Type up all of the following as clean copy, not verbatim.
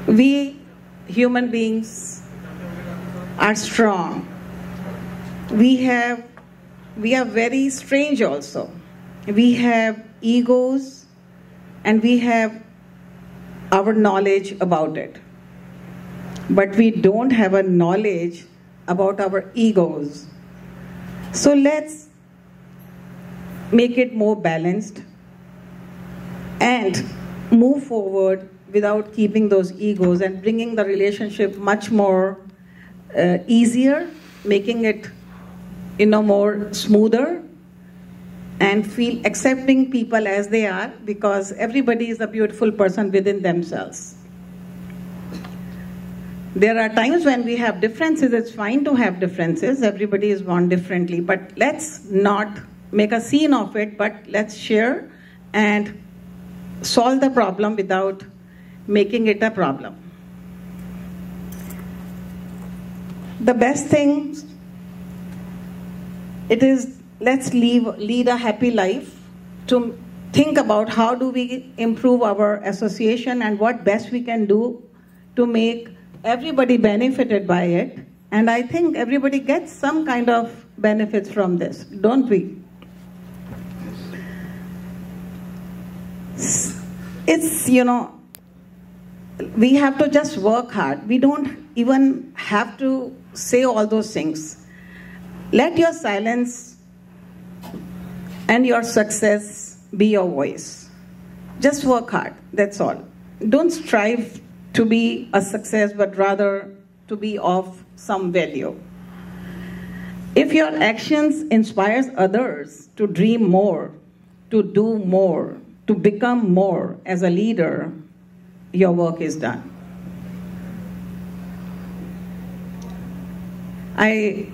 We human beings are strong. We are very strange also. We have egos and we have our knowledge about it. But we don't have a knowledge about our egos. So let's make it more balanced and move forward without keeping those egos and bringing the relationship much more easier, making it more smoother, and feel accepting people as they are, because everybody is a beautiful person within themselves. There are times when we have differences. It's fine to have differences. Everybody is born differently, but let's not make a scene of it, but let's share and solve the problem without making it a problem. The best thing, it is, let's lead a happy life, to think about how do we improve our association and what best we can do to make everybody benefited by it. And I think everybody gets some kind of benefits from this, don't we? It's, we have to just work hard. We don't even have to say all those things. Let your silence and your success be your voice. Just work hard, that's all. Don't strive to be a success, but rather to be of some value. If your actions inspires others to dream more, to do more, to become more as a leader, your work is done. I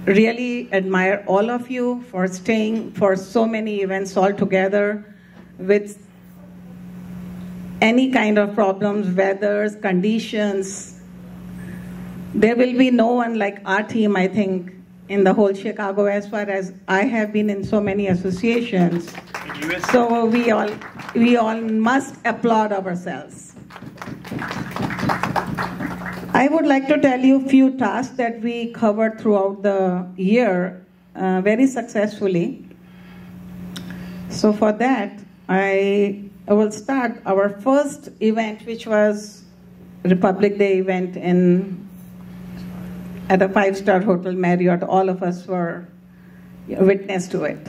really admire all of you for staying for so many events all together with any kind of problems, weathers, conditions. There will be no one like our team, I think, in the whole Chicago, as far as I have been in so many associations. So we all must applaud ourselves. I would like to tell you a few tasks that we covered throughout the year very successfully. So for that, I will start our first event, which was Republic Day event at a 5-star hotel, Marriott. All of us were witness to it.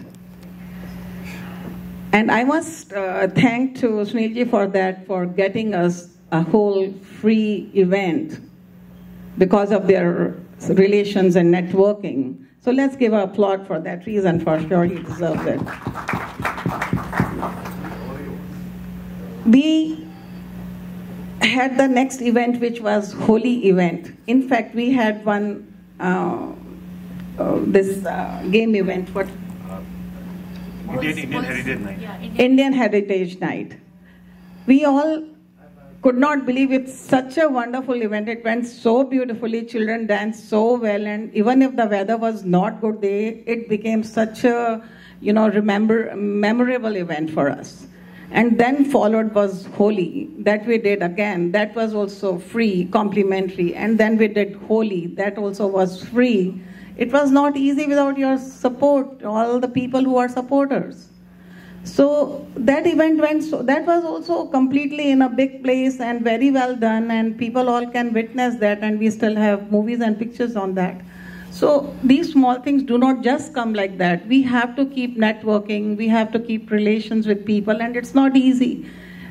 And I must thank to Sunilji for that, for getting us a whole free event because of their relations and networking. So let's give an applaud for that reason. For sure, he deserves it. We had the next event, which was Holi event. In fact, we had one game event. What? Indian Heritage Night. Yeah, Indian Heritage Night. We all could not believe it's such a wonderful event. It went so beautifully. Children danced so well, and even if the weather was not good, it became such a memorable event for us. And then followed was Holi, that we did again. That was also free, complimentary. And then we did Holi, that also was free. It was not easy without your support, all the people who are supporters. So that event that was also completely in a big place and very well done, and people all can witness that, and we still have movies and pictures on that. So these small things do not just come like that. We have to keep networking, we have to keep relations with people, and it's not easy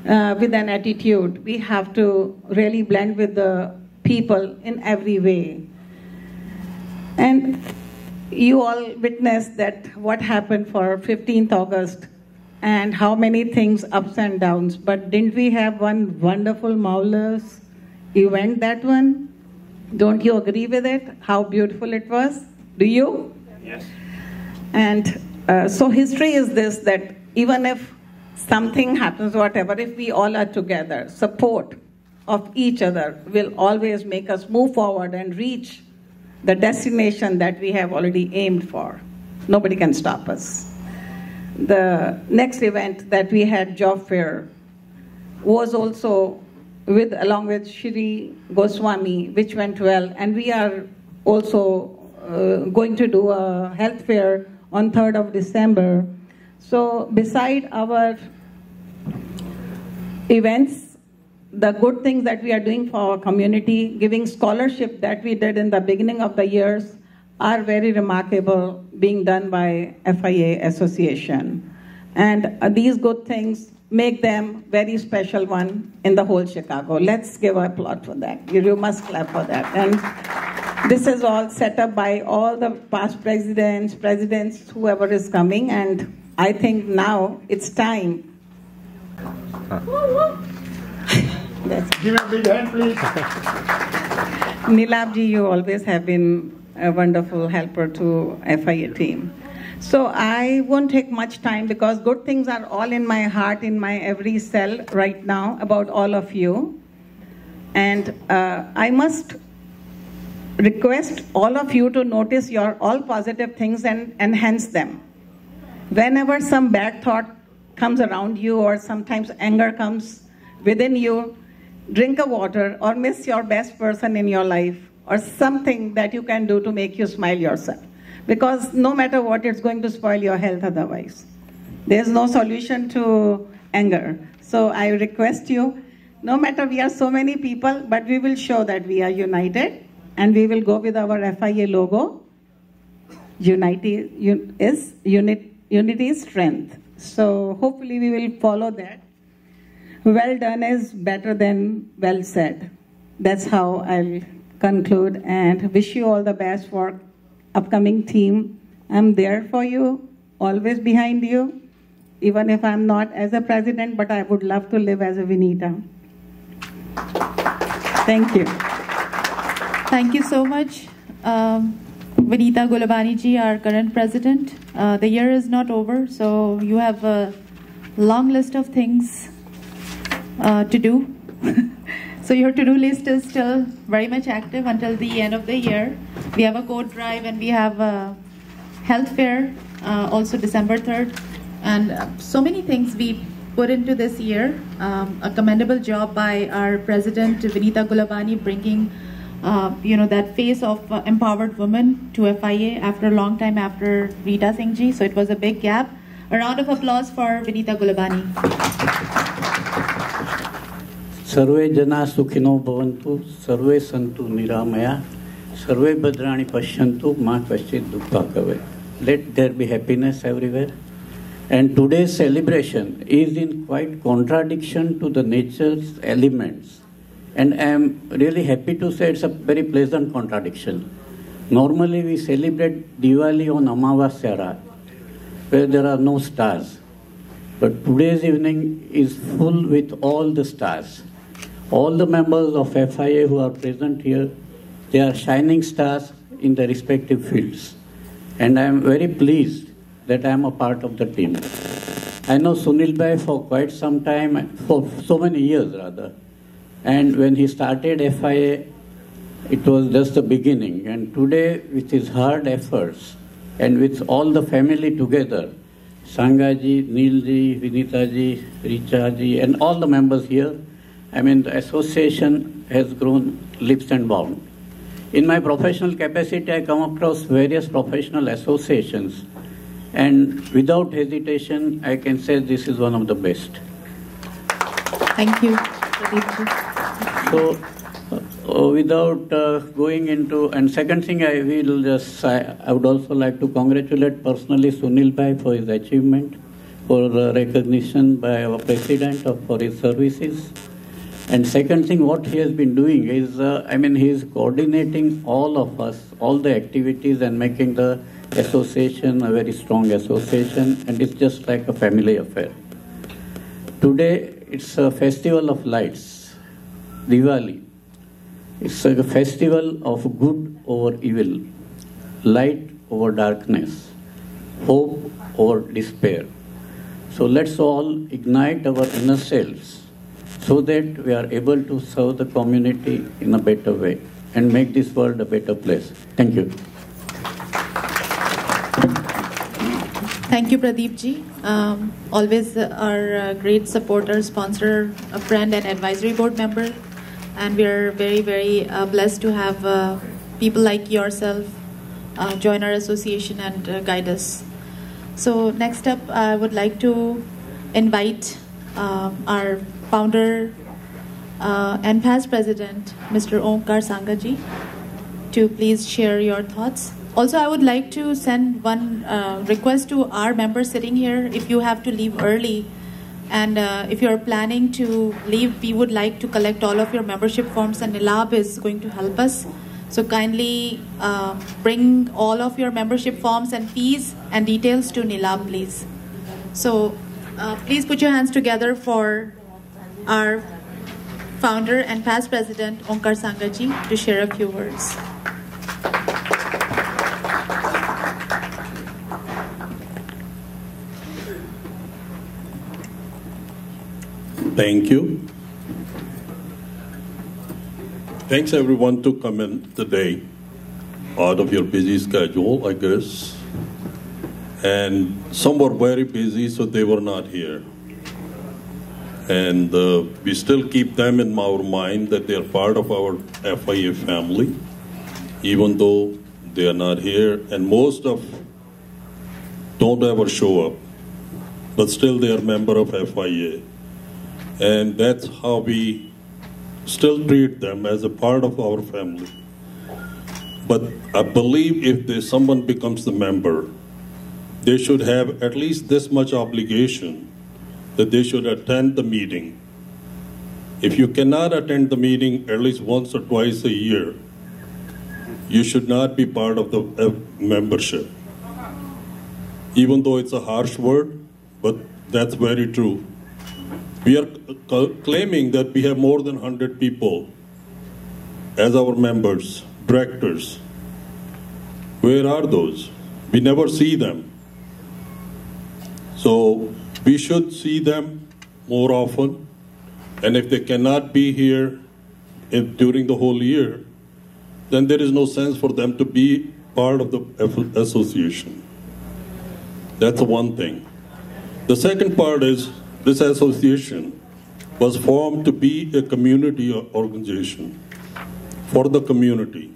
with an attitude. We have to really blend with the people in every way. And You all witnessed that what happened for 15th August and how many things ups and downs. But didn't we have one wonderful, marvelous event, that one? Don't you agree with it? How beautiful it was? Do you? Yes. And so history is this, that even if something happens, whatever, if we all are together, support of each other will always make us move forward and reach the destination that we have already aimed for. Nobody can stop us. The next event that we had, Job Fair, was also along with Shri Goswami, which went well, and we are also going to do a health fair on 3rd of December. So beside our events, the good things that we are doing for our community, giving scholarship that we did in the beginning of the years are very remarkable, being done by FIA Association. And these good things make them very special one in the whole Chicago. Let's give an applause for that. You must clap for that. And this is all set up by all the past presidents, whoever is coming, and I think now it's time. Give a big hand, please. Nilabji, you always have been a wonderful helper to FIA team. So I won't take much time because good things are all in my heart, in my every cell right now about all of you. And I must request all of you to notice your all positive things and enhance them. Whenever some bad thought comes around you or sometimes anger comes within you, drink a water or miss your best person in your life or something that you can do to make you smile yourself. Because no matter what, it's going to spoil your health otherwise. There's no solution to anger. So I request you, no matter we are so many people, but we will show that we are united and we will go with our FIA logo. Unity is strength. So hopefully we will follow that. Well done is better than well said. That's how I'll conclude and wish you all the best for upcoming team. I'm there for you, always behind you, even if I'm not as a president, but I would love to live as a Vinita. Thank you. Thank you so much, Vinita Gulabani ji, our current president. The year is not over, so you have a long list of things to do. So your to-do list is still very much active until the end of the year. We have a coat drive and we have a health fair, also December 3rd. And so many things we put into this year. A commendable job by our president, Vinita Gulabani, bringing that face of empowered women to FIA after a long time after Rita Singh ji. So it was a big gap. A round of applause for Vinita Gulabani. सर्वे जना सुखिनो भवन्तु सर्वे सन्तु निरामया सर्वे भद्राणि पश्यन्तु मा कश्चित् दुःखभाग्. Let there be happiness everywhere. And today's celebration is in quite contradiction to the nature's elements. And I am really happy to say it's a very pleasant contradiction. Normally we celebrate Diwali on Amavasya Raat, where there are no stars. But today's evening is full with all the stars. All the members of FIA who are present here, they are shining stars in their respective fields. And I am very pleased that I am a part of the team. I know Sunil Bhai for quite some time, for so many years rather. And when he started FIA, it was just the beginning. And today, with his hard efforts and with all the family together, Sangaji, Neilji, Vinitaji, Richaji, and all the members here, I mean, the association has grown leaps and bounds. In my professional capacity, I come across various professional associations, and without hesitation, I can say this is one of the best. Thank you. So, without going into, and second thing, I would also like to congratulate personally Sunil Bhai for his achievement, for recognition by our president for his services. And second thing, what he has been doing is, he is coordinating all of us, all the activities and making the association, a very strong association, and it's just like a family affair. Today, it's a festival of lights, Diwali. It's a festival of good over evil, light over darkness, hope over despair. So let's all ignite our inner selves so that we are able to serve the community in a better way and make this world a better place. Thank you. Thank you, Pradeep ji. Always our great supporter, sponsor, a friend and advisory board member. And we are very, very blessed to have people like yourself join our association and guide us. So next up, I would like to invite our founder and past president, Mr. Omkar Sangaji, to please share your thoughts. Also, I would like to send one request to our members sitting here. If you have to leave early, and if you're planning to leave, we would like to collect all of your membership forms, and Nilab is going to help us. So kindly bring all of your membership forms and fees and details to Nilab, please. So please put your hands together for our founder and past president, Omkar Sangaji, to share a few words. Thank you. Thanks everyone to come in today out of your busy schedule, I guess. And some were very busy, so they were not here. And we still keep them in our mind that they are part of our FIA family, even though they are not here. And most of don't ever show up, but still they are member of FIA. And that's how we still treat them as a part of our family. But I believe if someone becomes the member, they should have at least this much obligation that they should attend the meeting. If you cannot attend the meeting at least once or twice a year, you should not be part of the membership. Even though it's a harsh word, but that's very true. We are claiming that we have more than 100 people as our members, directors. Where are those? We never see them. So we should see them more often. And if they cannot be here during the whole year, then there is no sense for them to be part of the association. That's one thing. The second part is, this association was formed to be a community organization for the community.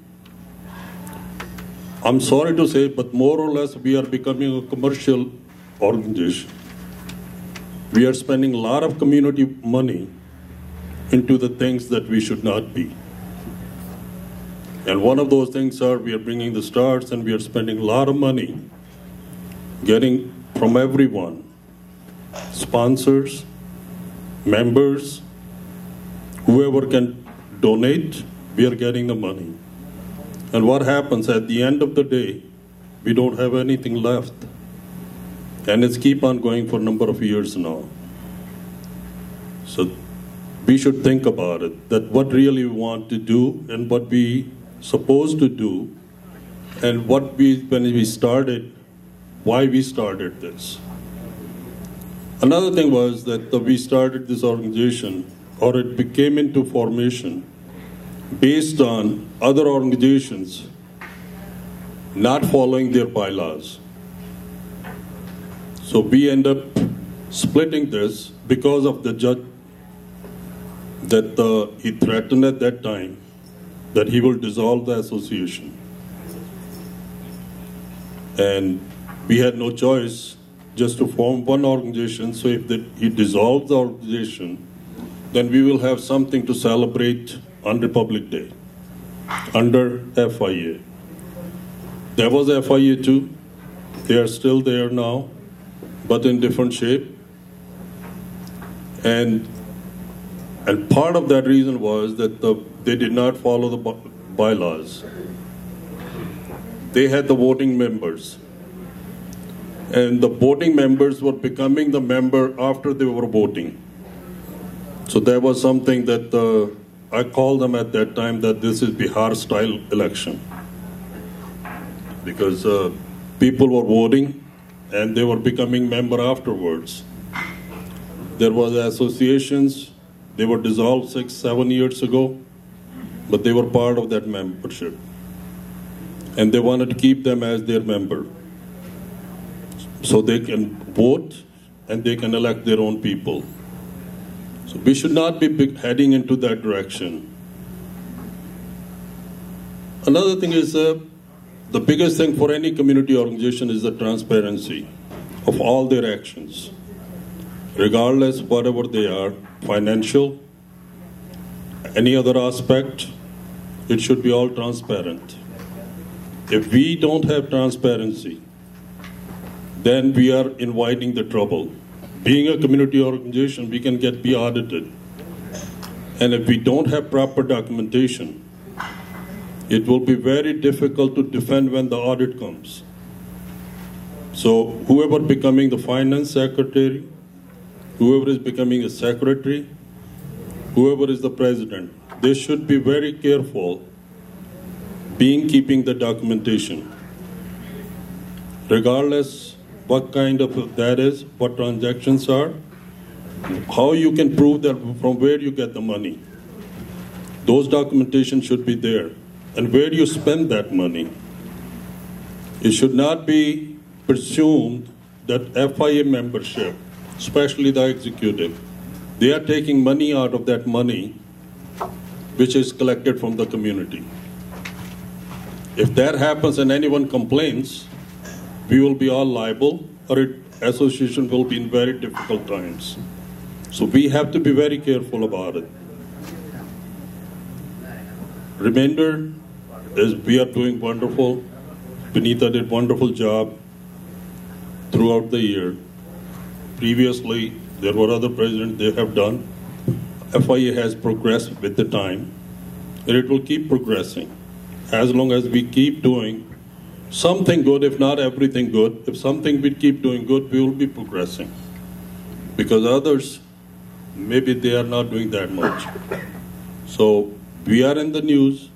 I'm sorry to say, but more or less we are becoming a commercial organization. We are spending a lot of community money into the things that we should not be. And one of those things are we are bringing the stars, and we are spending a lot of money getting from everyone, sponsors, members, whoever can donate, we are getting the money. And what happens at the end of the day, we don't have anything left. And it's keep on going for a number of years now. So we should think about it, that what really we want to do and what we supposed to do, and what when we started, why we started this. Another thing was that we started this organization, or it came into formation based on other organizations not following their bylaws. So we end up splitting this because of the judge that he threatened at that time that he will dissolve the association. And we had no choice just to form one organization, so if he dissolves the organization, then we will have something to celebrate on Republic Day, under FIA. There was FIA too. They are still there now, but in different shape. And part of that reason was that they did not follow the bylaws. They had the voting members. And the voting members were becoming the member after they were voting. So there was something that I called them at that time that this is Bihar-style election. Because people were voting and they were becoming member afterwards. There was associations, they were dissolved 6-7 years ago, but they were part of that membership. And they wanted to keep them as their member. So they can vote and they can elect their own people. So we should not be heading into that direction. Another thing is the biggest thing for any community organization is the transparency of all their actions. Regardless whatever they are, financial, any other aspect, it should be all transparent. If we don't have transparency, then we are inviting the trouble. Being a community organization, we can be audited. And if we don't have proper documentation, it will be very difficult to defend when the audit comes. So whoever becoming the finance secretary, whoever is becoming a secretary, whoever is the president, they should be very careful keeping the documentation. Regardless what kind of that is, what transactions are, how you can prove that from where you get the money. Those documentation should be there. And where you spend that money. It should not be presumed that FIA membership, especially the executive, they are taking money out of that money which is collected from the community. If that happens and anyone complains, we will be all liable, or association will be in very difficult times. So we have to be very careful about it. Remainder is we are doing wonderful. Vinita did wonderful job throughout the year. Previously, there were other presidents they have done. FIA has progressed with the time, and it will keep progressing. As long as we keep doing something good, if not everything good, if something we keep doing good, we will be progressing. Because others, maybe they are not doing that much. So we are in the news,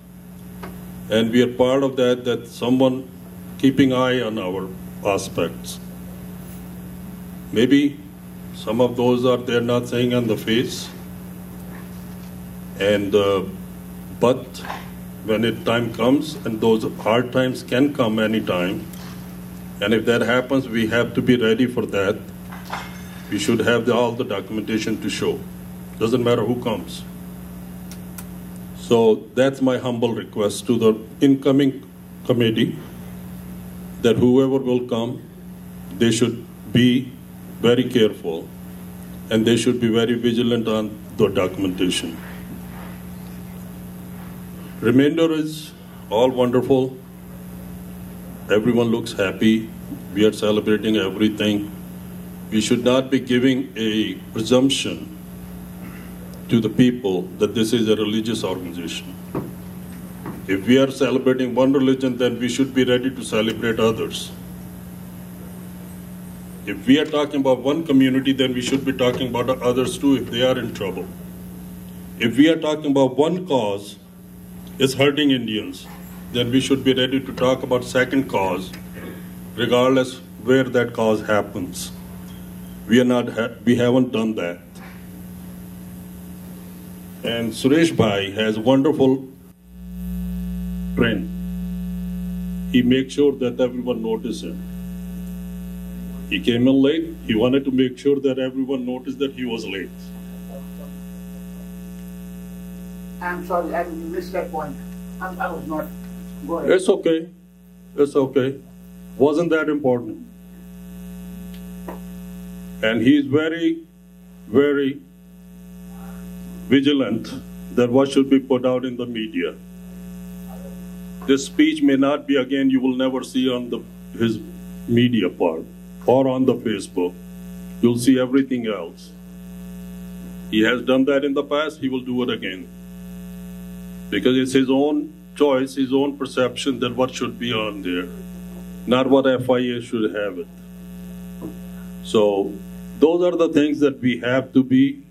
and we are part of that someone keeping eye on our aspects. Maybe some of those are they're not saying on the face, and but when time comes, and those hard times can come anytime, and if that happens, we have to be ready for that. We should have all the documentation to show. Doesn't matter who comes. So that's my humble request to the incoming committee, that whoever will come, they should be very careful, and they should be very vigilant on the documentation. Remainder is all wonderful. Everyone looks happy. We are celebrating everything. We should not be giving a presumption to the people that this is a religious organization. If we are celebrating one religion, then we should be ready to celebrate others. If we are talking about one community, then we should be talking about others too if they are in trouble. If we are talking about one cause, is hurting Indians, then we should be ready to talk about second cause, regardless where that cause happens. We haven't done that. And Suresh Bhai has wonderful friend. He makes sure that everyone notices him. He came in late. He wanted to make sure that everyone noticed that he was late. I'm sorry, I missed that point. I was not going. It's okay. It's okay. Wasn't that important. And he's very, very vigilant that what should be put out in the media. This speech may not be, again, you will never see on his media part or on the Facebook. You'll see everything else. He has done that in the past, he will do it again. Because it's his own choice, his own perception that what should be on there, not what FIA should have it. So those are the things that we have to be.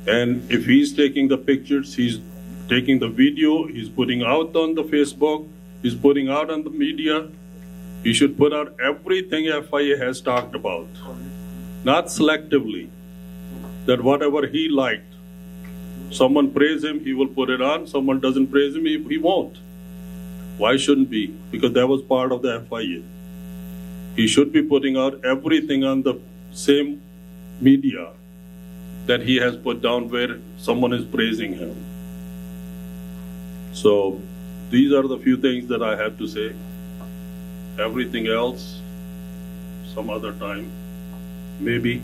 And if he's taking the pictures, he's taking the video, he's putting out on the Facebook, he's putting out on the media, he should put out everything FIA has talked about. Not selectively, that whatever he liked, someone praise him, he will put it on, someone doesn't praise him, he won't. Why shouldn't be? Because that was part of the FIA. He should be putting out everything on the same media that he has put down where someone is praising him. So these are the few things that I have to say. Everything else, some other time, maybe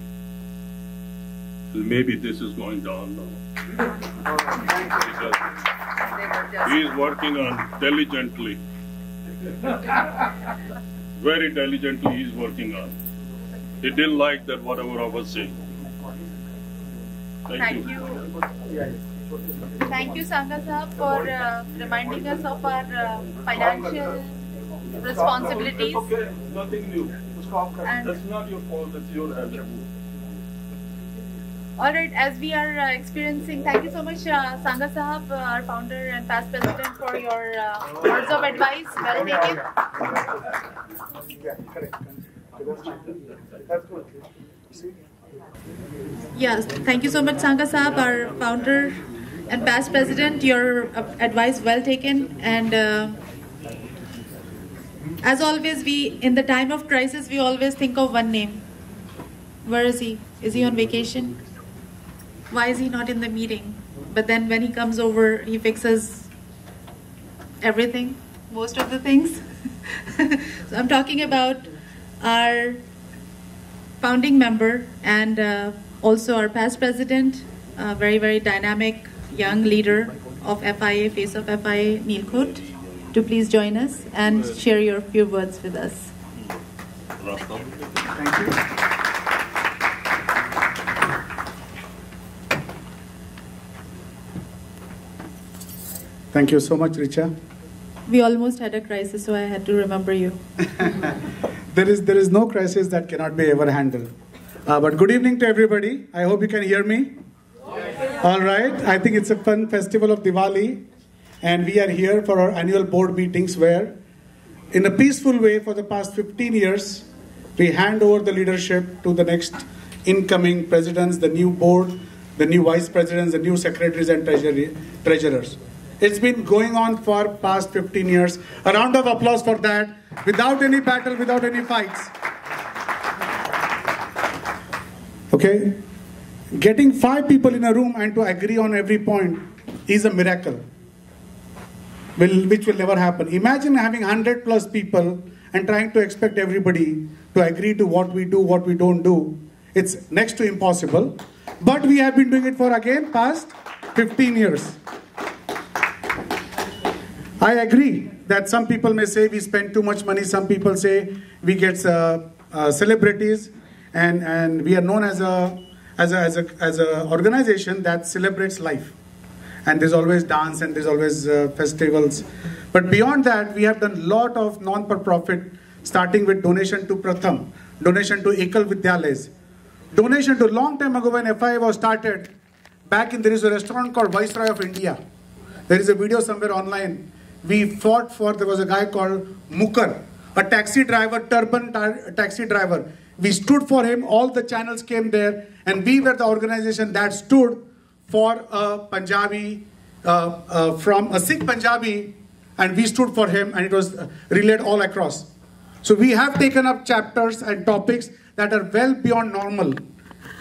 this is going down now. Because he is working on diligently. Very diligently he is working on. He didn't like that whatever I was saying. Thank you. Thank you, Sangha Sahab, for reminding us of our financial responsibilities. It's okay. Nothing new. And that's not your fault. That's your habit. All right, as we are experiencing, thank you so much, Sangha Sahab, our founder and past president, for your words of advice. Well taken. Yeah, correct. That's good. See? Yes, thank you so much, Sangha Sahab, our founder and past president. Your advice well taken. And as always, in the time of crisis, we always think of one name. Where is he? Is he on vacation? Why is he not in the meeting? But then when he comes over, he fixes everything, most of the things. So I'm talking about our founding member and also our past president, very, very dynamic young leader of FIA, face of FIA, Neil Khut, to please join us and share your few words with us. Thank you. Thank you so much, Richa. We almost had a crisis, so I had to remember you. There is no crisis that cannot be ever handled. But good evening to everybody. I hope you can hear me. Yes. All right. I think it's a fun festival of Diwali. And we are here for our annual board meetings where, in a peaceful way for the past 15 years, we hand over the leadership to the next incoming presidents, the new board, the new vice presidents, the new secretaries and treasurers. It's been going on for past 15 years. A round of applause for that, without any battle, without any fights. Okay? Getting 5 people in a room and to agree on every point is a miracle, which will never happen. Imagine having 100 plus people and trying to expect everybody to agree to what we do, what we don't do. It's next to impossible. But we have been doing it for, again, past 15 years. I agree that some people may say we spend too much money. Some people say we get celebrities, and we are known as a organization that celebrates life. And there's always dance and there's always festivals. But beyond that, we have done a lot of non-for-profit, starting with donation to Pratham, donation to Ekal Vidyalayas, donation to long time ago when FIA was started. There is a restaurant called Viceroy of India. There is a video somewhere online. We fought for, there was a guy called Mukar, a taxi driver, turban taxi driver. We stood for him, all the channels came there, and we were the organization that stood for a Punjabi, from a Sikh Punjabi, and we stood for him, and it was relayed all across. So we have taken up chapters and topics that are well beyond normal.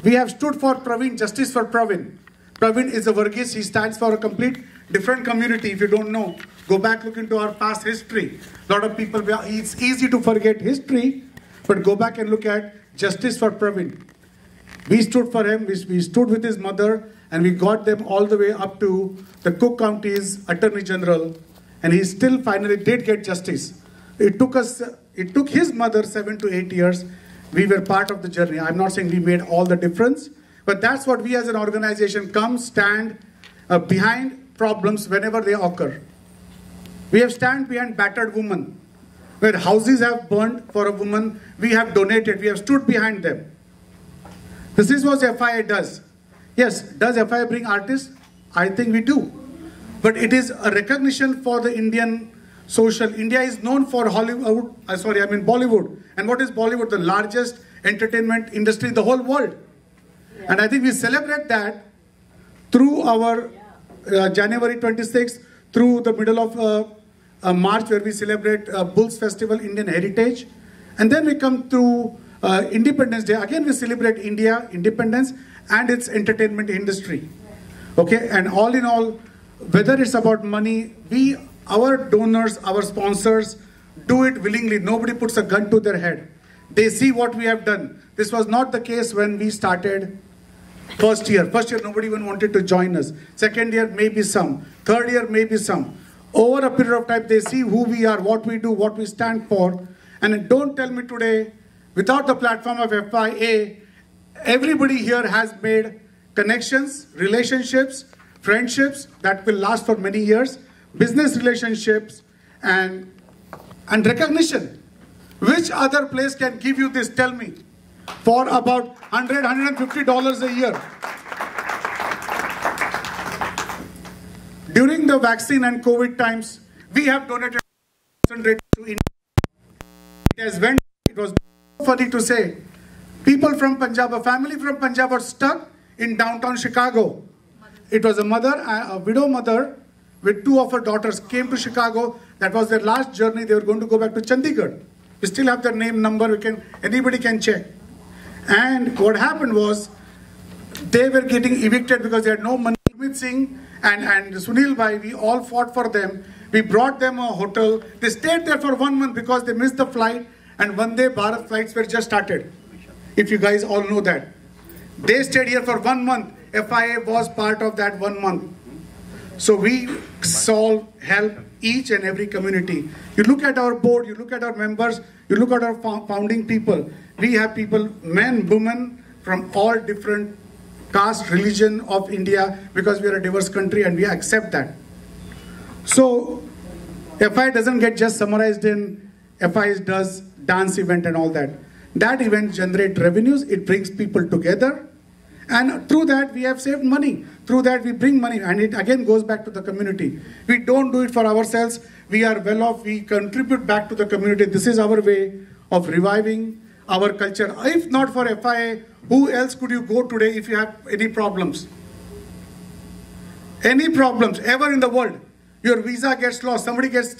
We have stood for Praveen, Justice for Praveen. Praveen is a Varghese, he stands for a complete different community. If you don't know, go back, look into our past history. A lot of people, it's easy to forget history, but go back and look at Justice for Praveen. We stood for him, we stood with his mother, and we got them all the way up to the Cook County's Attorney General, and he still finally did get justice. It took his mother 7 to 8 years. We were part of the journey. I'm not saying we made all the difference, but that's what we as an organization stand behind problems whenever they occur. We have stand behind battered women. where houses have burned for a woman, we have donated, we have stood behind them. This is what FIA does. Yes, does FIA bring artists? I think we do. But it is a recognition for the Indian social. India is known for Bollywood. And what is Bollywood? The largest entertainment industry in the whole world. Yeah. And I think we celebrate that through our January 26th, through the middle of March, where we celebrate Bulls Festival, Indian Heritage. And then we come to Independence Day. Again, we celebrate India, independence, and its entertainment industry. Okay, and all in all, whether it's about money, our donors, our sponsors do it willingly. Nobody puts a gun to their head. They see what we have done. This was not the case when we started first year. First year, nobody even wanted to join us. Second year, maybe some. Third year, maybe some. Over a period of time, they see who we are, what we do, what we stand for. And don't tell me today, without the platform of FIA, everybody here has made connections, relationships, friendships that will last for many years, business relationships, and recognition. Which other place can give you this? Tell me. For about $100, $150 a year. During the vaccine and COVID times, we have donated to India. It was funny to say. People from Punjab, a family from Punjab were stuck in downtown Chicago. It was a widow mother with two of her daughters came to Chicago. That was their last journey. They were going to go back to Chandigarh. We still have their name, number. Anybody can check. And what happened was, they were getting evicted because they had no money. Amit Singh and Sunil Bhai, we all fought for them. We brought them a hotel. They stayed there for 1 month because they missed the flight. And Vande Bharat flights were just started. If you guys all know that. They stayed here for 1 month. FIA was part of that 1 month. So we help each and every community. You look at our board, you look at our members, you look at our founding people. We have people, men, women, from all different caste, religion of India, because we are a diverse country and we accept that. So FIA doesn't get just summarized in FIA does dance event and all that. That event generates revenues, it brings people together. And through that, we have saved money. Through that, we bring money. And it again goes back to the community. We don't do it for ourselves. We are well off. We contribute back to the community. This is our way of reviving our culture. If not for FIA, who else could you go today if you have any problems? Any problems ever in the world. Your visa gets lost. Somebody gets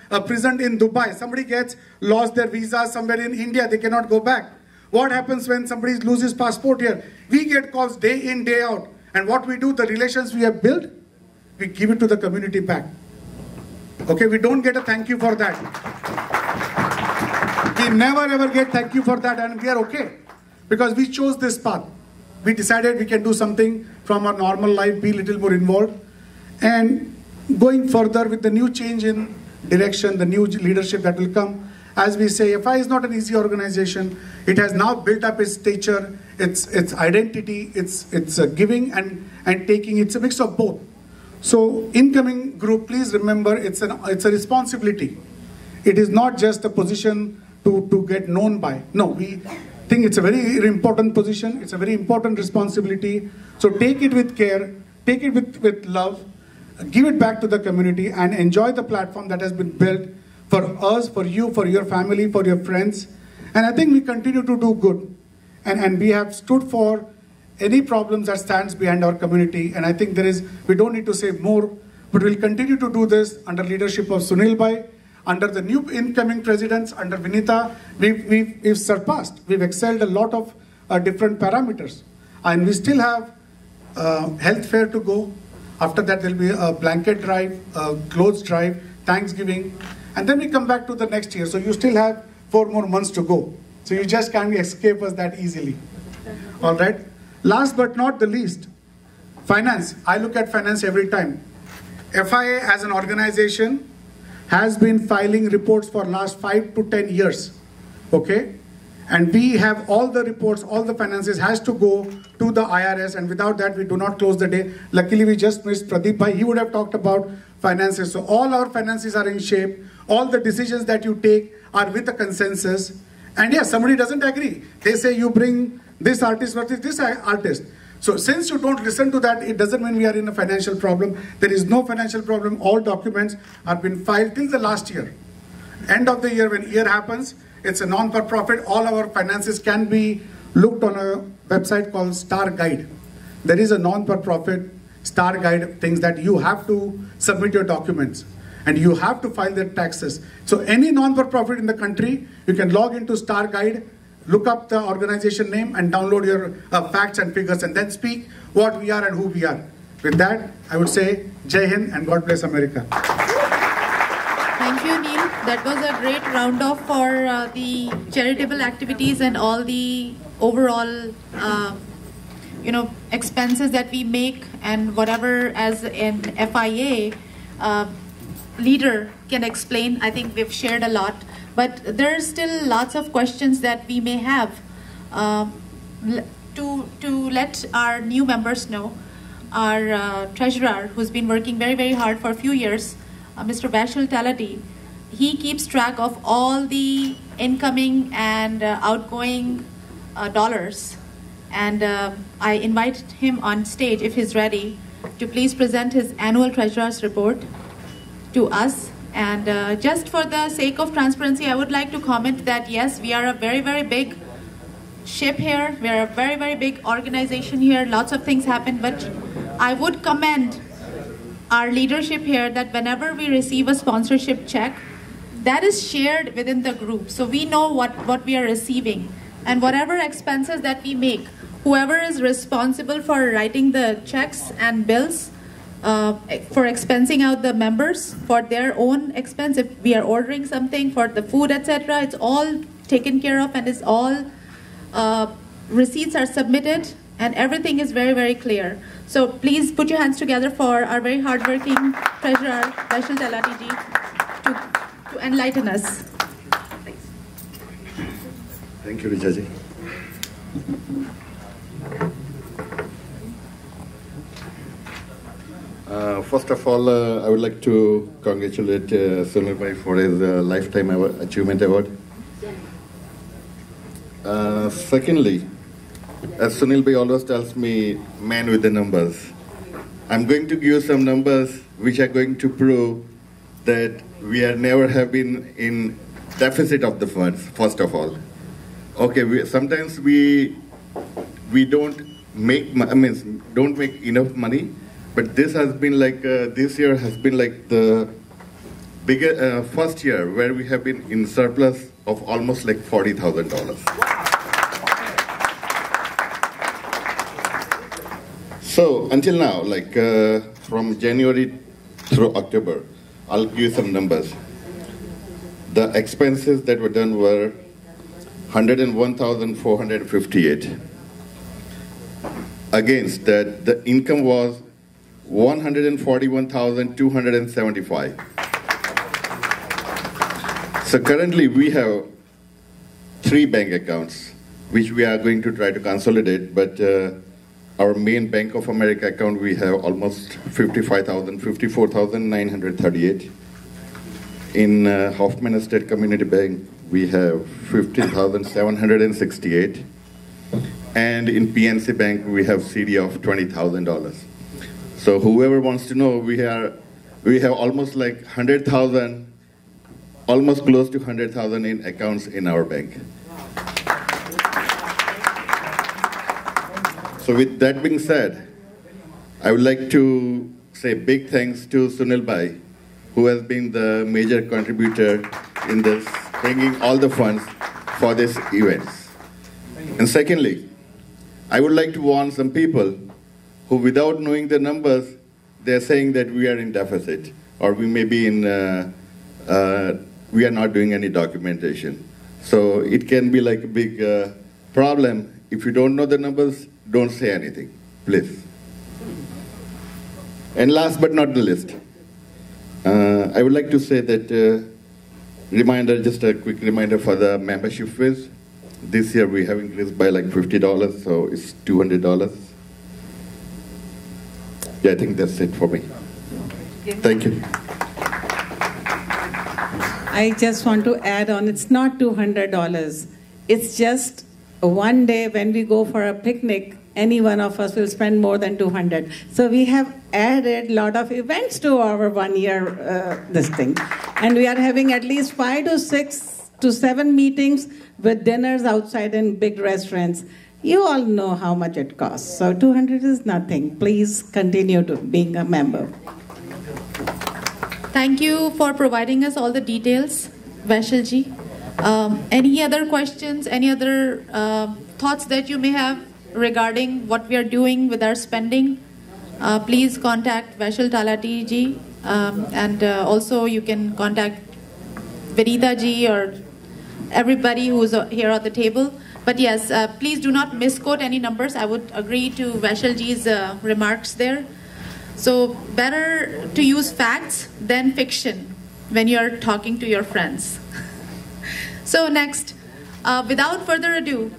imprisoned in Dubai. Somebody gets lost their visa somewhere in India. They cannot go back. What happens when somebody loses passport here? We get calls day in, day out. And what we do, the relations we have built, we give it to the community back. Okay, we don't get a thank you for that. We never ever get thank you for that, and we are okay. Because we chose this path. We decided we can do something from our normal life, be a little more involved. And going further with the new change in direction, the new leadership that will come, as we say, FIA is not an easy organization. It has now built up its stature, its identity, its giving and taking. It's a mix of both. So incoming group, please remember, it's a responsibility. It is not just a position to get known by. No, we think it's a very important position. It's a very important responsibility. So take it with care, take it with love, give it back to the community and enjoy the platform that has been built for us, for you, for your family, for your friends. And I think we continue to do good. And we have stood for any problems that stands behind our community. And I think we don't need to say more, but we'll continue to do this under leadership of Sunil Bhai, under the new incoming presidents, under Vinita. We've surpassed, we've excelled a lot of different parameters. And we still have health fair to go. After that, there'll be a blanket drive, a clothes drive, Thanksgiving. And then we come back to the next year. So you still have 4 more months to go. So you just can't escape us that easily. All right. Last but not the least, finance. I look at finance every time. FIA as an organization has been filing reports for last 5 to 10 years. Okay. And we have all the reports, all the finances has to go to the IRS. And without that, we do not close the day. Luckily, we just missed Pradeep Bhai. He would have talked about finances. So all our finances are in shape. All the decisions that you take are with a consensus. And yes, somebody doesn't agree. They say you bring this artist versus this artist. So since you don't listen to that, it doesn't mean we are in a financial problem. There is no financial problem. All documents have been filed till the last year. End of the year, when year happens, it's a non-for-profit. All our finances can be looked on a website called Star Guide. There is a non-for-profit Star Guide things that you have to submit your documents and you have to file their taxes. So any non-for-profit in the country, you can log into Star Guide, look up the organization name and download your facts and figures and then speak what we are and who we are. With that, I would say Jai Hind and God bless America. Thank you, Neil. That was a great round-off for the charitable activities and all the overall expenses that we make, and whatever as an FIA leader can explain. I think we've shared a lot, but there's still lots of questions that we may have. To let our new members know, our treasurer, who's been working very, very hard for a few years, Mr. Vashil Talati, he keeps track of all the incoming and outgoing dollars. And I invite him on stage, if he's ready, to please present his annual treasurer's report to us. And just for the sake of transparency, I would like to comment that yes, we are a very, very big ship here. We are a very, very big organization here. Lots of things happen, but I would commend our leadership here that whenever we receive a sponsorship check, that is shared within the group. So we know what we are receiving. And whatever expenses that we make, whoever is responsible for writing the checks and bills, for expensing out the members for their own expense, if we are ordering something for the food, etc., it's all taken care of and it's all receipts are submitted and everything is very, very clear. So please put your hands together for our very hardworking treasurer, Vashil Talati ji, to enlighten us. Thanks. Thank you, Richa ji. First of all, I would like to congratulate Sunil Bhai for his Lifetime Achievement Award. Secondly, as Sunil Bhai always tells me, man with the numbers. I'm going to give you some numbers which are going to prove that we are never have been in deficit of the funds, first of all. Okay, sometimes we don't make, don't make enough money, but this has been like, this year has been like the biggest, first year where we have been in surplus of almost like $40,000. So until now, like from January through October, I'll give you some numbers. The expenses that were done were 101,458. Against that, the income was 141,275. So currently we have 3 bank accounts, which we are going to try to consolidate, but our main Bank of America account, we have almost 54,938. In Hoffman Estate Community Bank, we have 15,768. And in PNC Bank, we have CD of $20,000. So whoever wants to know, we have almost like 100,000, almost close to 100,000 in accounts in our bank. So with that being said, I would like to say big thanks to Sunil Bhai, who has been the major contributor in this, bringing all the funds for this events. And secondly, I would like to warn some people who, without knowing the numbers, they're saying that we are in deficit, or we may be in, we are not doing any documentation. So it can be like a big problem. If you don't know the numbers, don't say anything, please. And last but not the least, I would like to say that reminder, just a quick reminder for the membership fees. This year we have increased by like $50, so it's $200. Yeah, I think that's it for me. Thank you. I just want to add on, it's not $200. It's just one day when we go for a picnic, any one of us will spend more than 200. So we have added a lot of events to our 1 year this thing. And we are having at least 5 to 6 to 7 meetings with dinners outside in big restaurants. You all know how much it costs. So 200 is nothing. Please continue to being a member. Thank you for providing us all the details, Vaishal-ji. Any other questions, any other thoughts that you may have regarding what we are doing with our spending? Please contact Vaishal Talati-ji, and also you can contact Vinita-ji or everybody who's here at the table. But yes, please do not misquote any numbers. I would agree to Vaishal-ji's remarks there. So better to use facts than fiction when you're talking to your friends. So next, without further ado,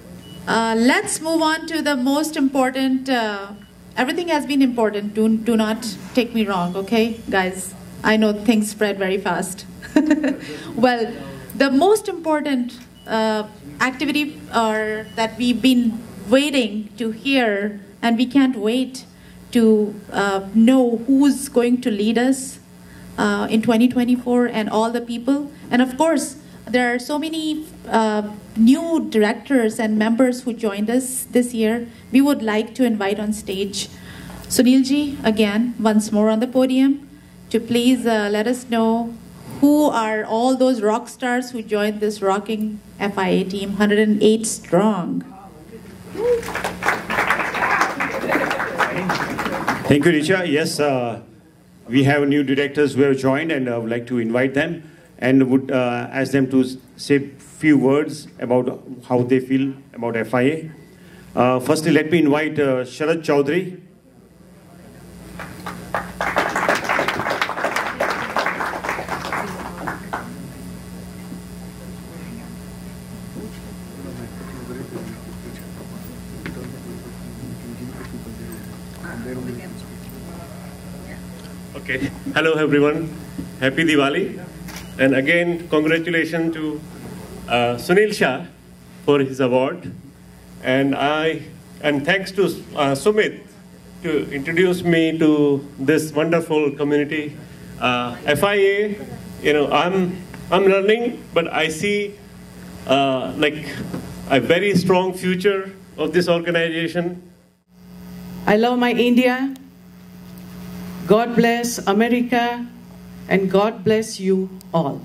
let's move on to the most important. Everything has been important. Do not take me wrong, okay, guys? I know things spread very fast. Well, the most important activity that we've been waiting to hear, and we can't wait to know who's going to lead us in 2024 and all the people. And of course, there are so many new directors and members who joined us this year. We would like to invite on stage Sunilji again, once more on the podium, to please let us know who are all those rock stars who joined this rocking FIA team, 108 strong. Thank you, Richa. Yes, we have new directors who have joined, and I would like to invite them and would ask them to say a few words about how they feel about FIA. Firstly, let me invite Sharad Chaudhary. Okay. Hello, everyone. Happy Diwali. And again, congratulations to Sunil Shah for his award. And thanks to Sumit to introduce me to this wonderful community. FIA, I'm learning, but I see like a very strong future of this organization. I love my India. God bless America, and God bless you all.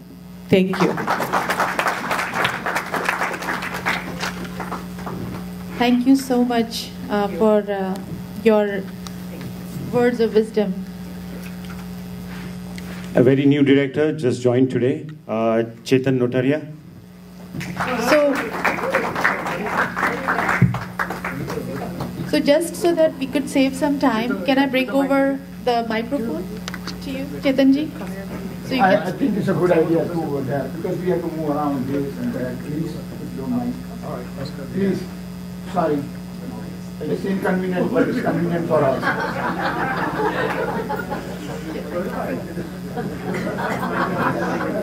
Thank you. Thank you so much for your words of wisdom. A very new director just joined today, Chetan Notaria. So just so that we could save some time, can I bring over the microphone to you, Chetanji? So you I think it's a good idea to over there because we have to move around this and that. Please, if you don't mind. Please, sorry. It's inconvenient, but it's convenient for us.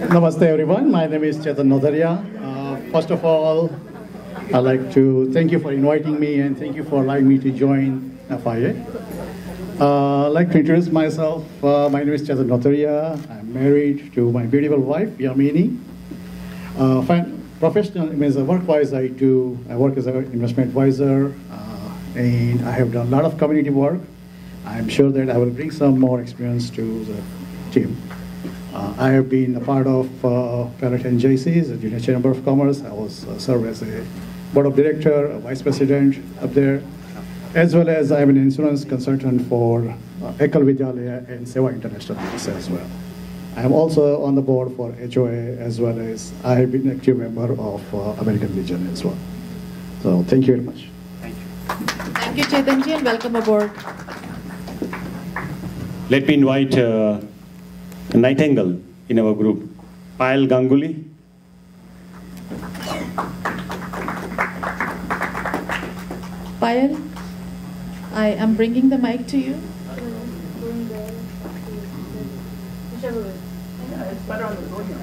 Namaste everyone, my name is Chetan Nodaria. First of all, I'd like to thank you for inviting me and thank you for allowing me to join FIA. I'd like to introduce myself. My name is Chetan Nodaria. I'm married to my beautiful wife, Yamini. Professional, means work-wise, I work as an investment advisor, and I have done a lot of community work. I'm sure that I will bring some more experience to the team. I have been a part of Parrot and JC's, the Junior Chamber of Commerce. I was served as a board of director, a vice president up there, as well as I'm an insurance consultant for Ekal Vidyalaya and Seva International as well. I'm also on the board for HOA, as well as I have been an active member of American Legion as well. So thank you very much. Thank you, Chetanji, and welcome aboard. Let me invite a Nightingale in our group, Payal Ganguly. Payal, I am bringing the mic to you. It's better on the podium.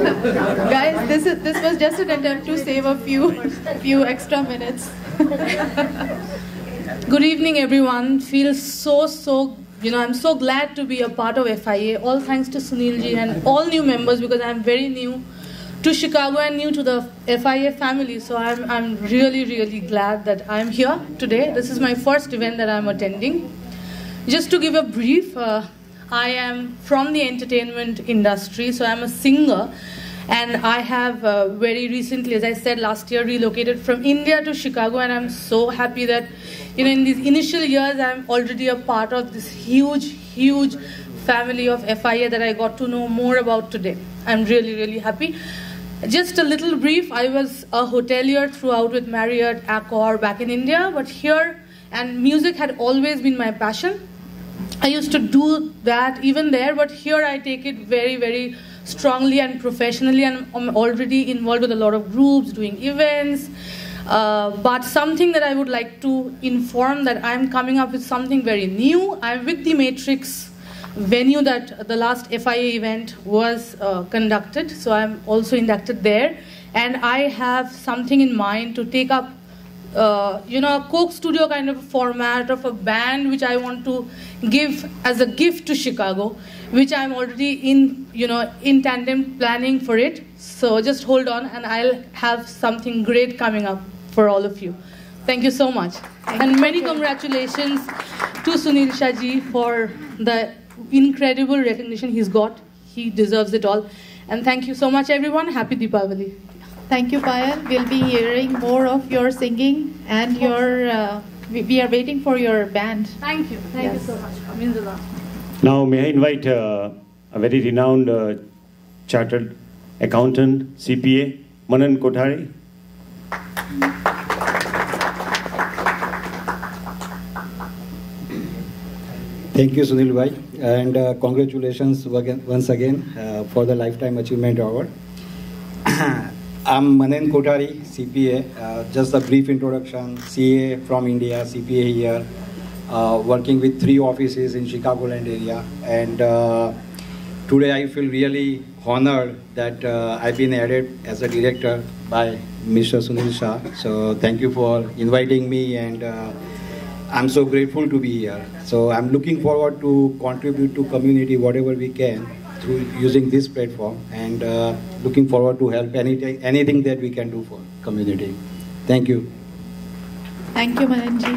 Guys, this was just an attempt to save a few extra minutes. Good evening, everyone. Feel so, I'm so glad to be a part of FIA. All thanks to Sunilji and all new members, because I'm very new to Chicago and new to the FIA family. So I'm really glad that I'm here today. This is my first event that I'm attending. Just to give a brief, I am from the entertainment industry, so I'm a singer. And I have very recently, as I said, last year relocated from India to Chicago, and I'm so happy that, in these initial years, I'm already a part of this huge family of FIA that I got to know more about today. I'm really happy. Just a little brief, I was a hotelier throughout with Marriott, Accor back in India, but here, and music had always been my passion. I used to do that even there, but here I take it very strongly and professionally, and I'm already involved with a lot of groups, doing events. But something that I would like to inform, that I'm coming up with something very new. I'm with the Matrix venue that the last FIA event was conducted, so I'm also inducted there. And I have something in mind to take up a Coke Studio kind of format of a band, which I want to give as a gift to Chicago, which I'm already in tandem planning for it. So just hold on, and I'll have something great coming up for all of you. Thank you so much. And many congratulations to Sunil Shah ji for the incredible recognition he's got. He deserves it all. And thank you so much, everyone. Happy Diwali. Thank you, Payal. We'll be hearing more of your singing and your. We are waiting for your band. Thank you. Thank you so much. It means a lot. Now, may I invite a very renowned chartered accountant, CPA, Manan Kothari. Thank you, Sunil Bhai, and congratulations once again for the Lifetime Achievement Award. I'm Manan Kothari, CPA. Just a brief introduction. CA from India, CPA here, working with 3 offices in Chicagoland area. And today I feel really honored that I've been added as a director by Mr. Sunil Shah. So thank you for inviting me, and I'm so grateful to be here. So I'm looking forward to contribute to community whatever we can through using this platform, and looking forward to help anything that we can do for community. Thank you. Thank you, Mananji.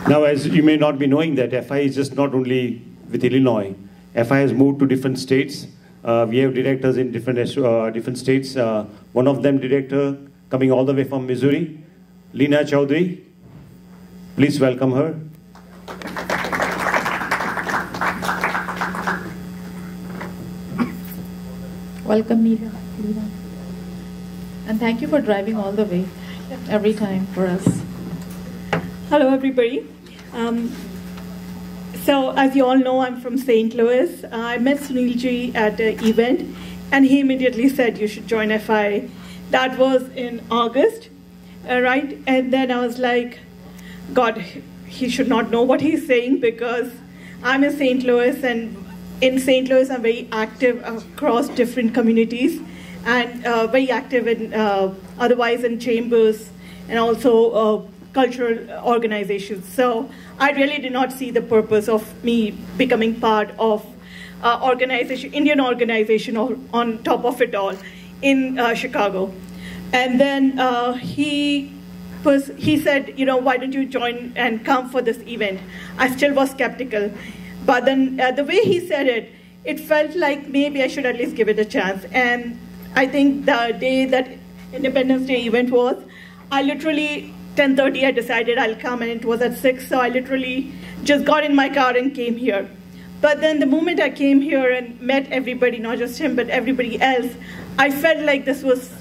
Now, as you may not be knowing, that FI is just not only with Illinois. FI has moved to different states. We have directors in different states. One of them director coming all the way from Missouri, Leena Chowdhury. Please welcome her. Welcome, Leena. And thank you for driving all the way, every time for us. Hello, everybody. So, as you all know, I'm from St. Louis. I met Sunilji at an event, and he immediately said, you should join FI. That was in August, right? And then I was like, God, he should not know what he's saying, because I'm in St. Louis, and in St. Louis, I'm very active across different communities, and very active in otherwise in chambers and also cultural organizations. So I really did not see the purpose of me becoming part of Indian organization on top of it all in Chicago. And then he said, why don't you join and come for this event? I still was skeptical. But then the way he said it, it felt like maybe I should at least give it a chance. And I think the day that Independence Day event was, I literally, 10:30, I decided I'll come, and it was at 6, so I literally just got in my car and came here. But then the moment I came here and met everybody, not just him, but everybody else, I felt like this was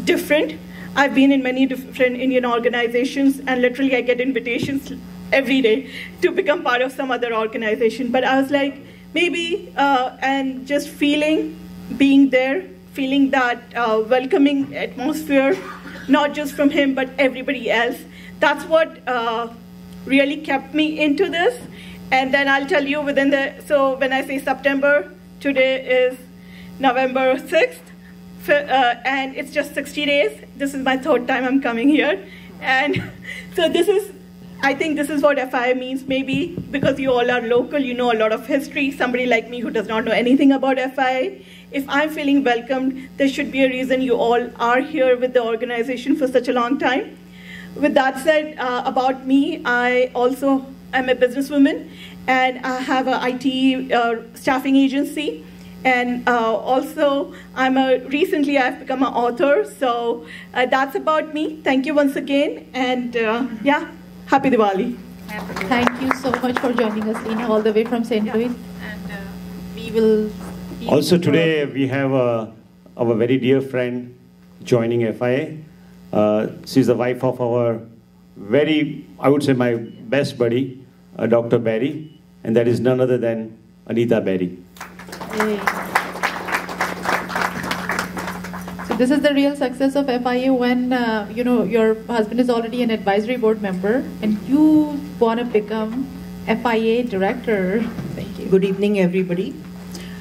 different. I've been in many different Indian organizations, and literally I get invitations every day to become part of some other organization. But I was like, maybe, and just being there, feeling that welcoming atmosphere, not just from him, but everybody else. That's what really kept me into this. And then I'll tell you so when I say September, today is November 6th, and it's just 60 days. This is my third time I'm coming here. And so I think this is what FIA means, maybe because you all are local, you know a lot of history. Somebody like me who does not know anything about FIA, if I'm feeling welcomed, there should be a reason you all are here with the organization for such a long time. With that said, about me, I also am a businesswoman, and I have an IT staffing agency. And also, recently I've become an author, so that's about me. Thank you once again, and yeah, happy Diwali. Thank you so much for joining us, Lena, all the way from St. Louis. And we will... Also today, we have our very dear friend joining FIA. She's the wife of our I would say my best buddy, Dr. Barry, and that is none other than Anita Barry. Yay. So this is the real success of FIA when your husband is already an advisory board member and you want to become FIA director. Thank you. Good evening, everybody.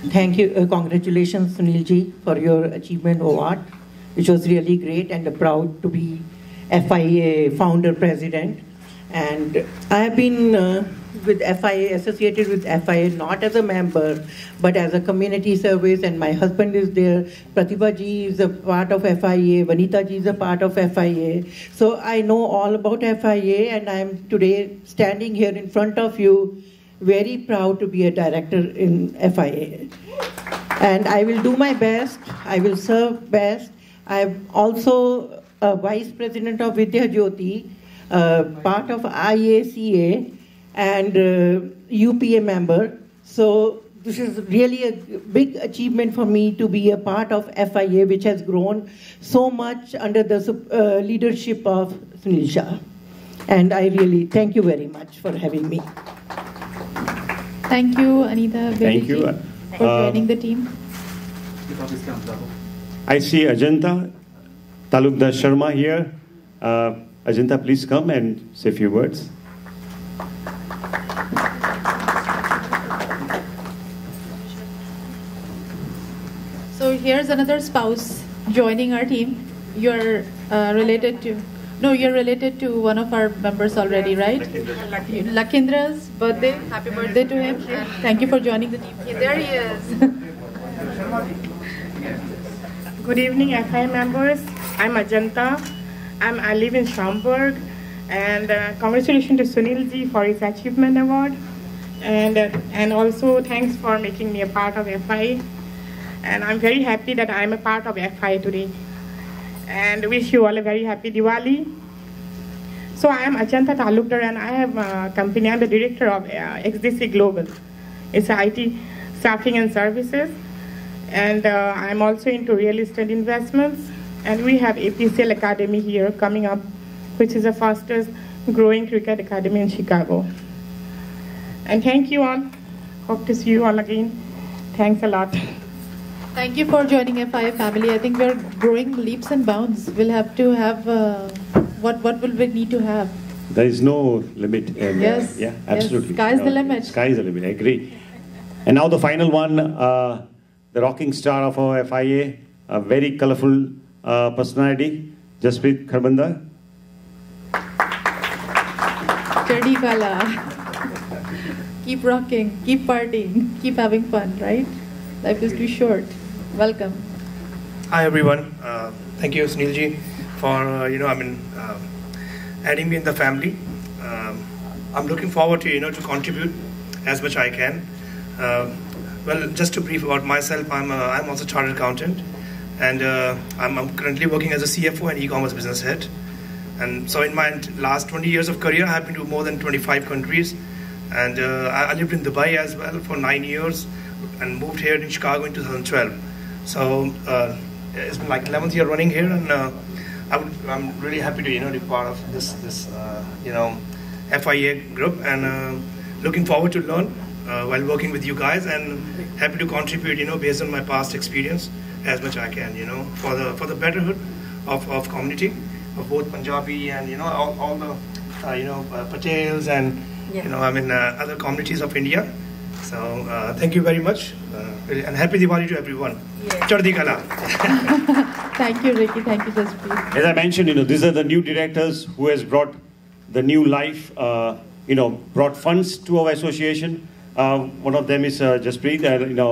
Thank you. Congratulations, Sunilji, for your achievement award, which was really great, and proud to be FIA founder president. And I have been with FIA, associated with FIA, not as a member, but as a community service, and my husband is there. Pratibha ji is a part of FIA, Vanita ji is a part of FIA. So I know all about FIA, and I'm today standing here in front of you, very proud to be a director in FIA. And I will do my best, I will serve best. I'm also a vice president of Vidya Jyoti, part of IACA, and UPA member. So this is really a big achievement for me to be a part of FIA, which has grown so much under the leadership of Sunil Shah. And I really thank you very much for having me. Thank you, Anita. Thank you. For joining the team. I see Ajanta Talukdar Sharma here. Ajanta, please come and say a few words. So here's another spouse joining our team. You're related to one of our members already, right? Lakindra's birthday. Happy birthday to him. Thank you for joining the team. There he is. Good evening, FI members. I'm Ajanta. I live in Schaumburg. And congratulations to Sunil ji for his achievement award. And also thanks for making me a part of FI. And I'm very happy that I'm a part of FI today. And wish you all a very happy Diwali. So I am Ajanta Talukdar, and I have a company. I'm the director of XDC Global. It's IT staffing and services. And I'm also into real estate investments. And we have APCL Academy here coming up, which is the fastest growing cricket academy in Chicago. And thank you all. Hope to see you all again. Thanks a lot. Thank you for joining FIA family. I think we're growing leaps and bounds. We'll have to have, what will we need to have? There is no limit. And, yes. Yeah, absolutely. Yes. Sky's the limit. Sky's the limit, I agree. And now the final one, the rocking star of our FIA, a very colorful personality, Jasprit Kharbanda. Chadi Kala. Keep rocking, keep partying, keep having fun, right? Life is too short. Welcome. Hi everyone. Thank you, Sunilji, for adding me in the family. I'm looking forward to to contribute as much I can. Well, just to brief about myself, I'm also a chartered accountant, and I'm currently working as a CFO and e-commerce business head. And so in my last 20 years of career, I've been to more than 25 countries, and I lived in Dubai as well for 9 years. And moved here in Chicago in 2012. So it's been like 11th year running here, and I'm really happy to be part of this FIA group, and looking forward to learn while working with you guys, and happy to contribute based on my past experience as much I can for the betterhood of community of both Punjabi and all the Patels and other communities of India. So thank you very much, and happy Diwali to everyone. Chardi Kala. Thank you, Ricky. Thank you, Jaspreet. As I mentioned, these are the new directors who has brought the new life, brought funds to our association. One of them is Jaspreet,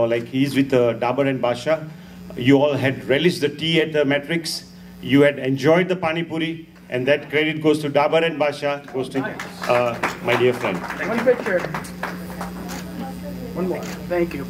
like he's with Dabur and Basha. You all had relished the tea at the Matrix. You had enjoyed the Pani Puri, and that credit goes to Dabur and Basha, goes to my dear friend. One picture. One more. Thank you.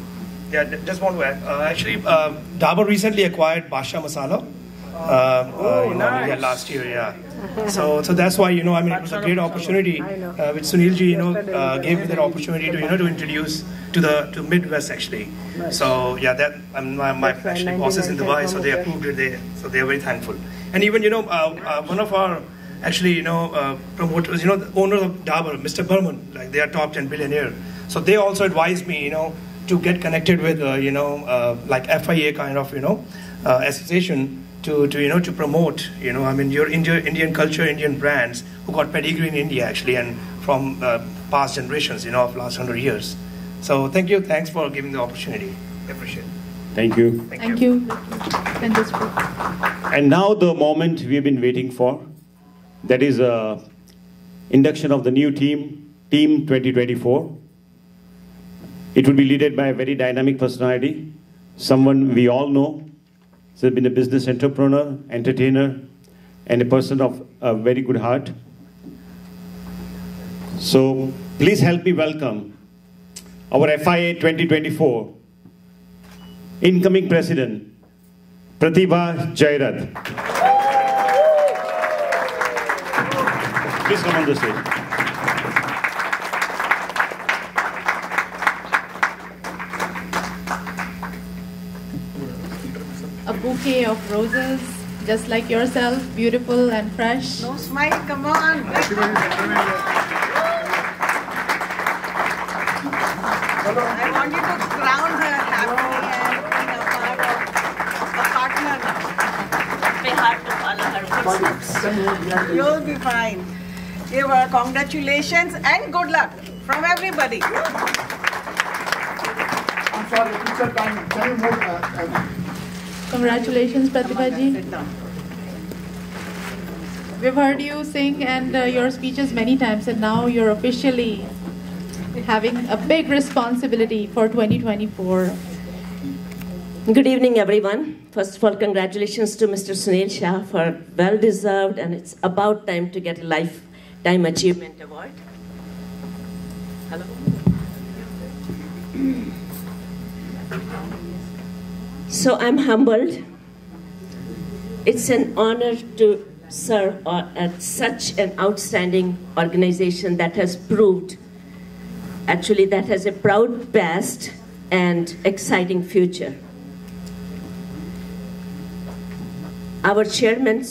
Yeah, just want to add. Actually, Dabur recently acquired Basha Masala. Nice. Last year, yeah. So that's why it was a great opportunity. With Sunilji, gave me that opportunity to introduce to Midwest actually. So yeah, that my actually bosses in Dubai, so they approved it. So they are very thankful. And even one of our actually promoters, the owner of Dabur, Mr. Burman, like they are top 10 billionaire. So they also advised me, to get connected with like FIA kind of association. To promote your Indian culture, Indian brands who got pedigree in India actually, and from past generations of last 100 years. So thanks for giving the opportunity. I appreciate it. Thank you. Thank you. And now the moment we have been waiting for, that is induction of the new team 2024. It will be led by a very dynamic personality, someone we all know. He's been a business entrepreneur, entertainer, and a person of a very good heart. So please help me welcome our FIA 2024 incoming president, Pratibha Jairath. Please come on the stage. A bouquet of roses, just like yourself, beautiful and fresh. No smile, come on. I want you to crown her happy and being a part of a partner. Be hard to follow her footsteps. You'll be fine. Give her congratulations and good luck from everybody. I'm sorry, picture time. Can you move? Congratulations, Pratibha ji. We've heard you sing and your speeches many times, and now you're officially having a big responsibility for 2024. Good evening, everyone. First of all, congratulations to Mr. Sunil Shah for well-deserved, and it's about time to get a Lifetime Achievement Award. Hello. So I'm humbled. It's an honor to serve at such an outstanding organization that has proved, actually that has a proud past and exciting future. Our chairmen,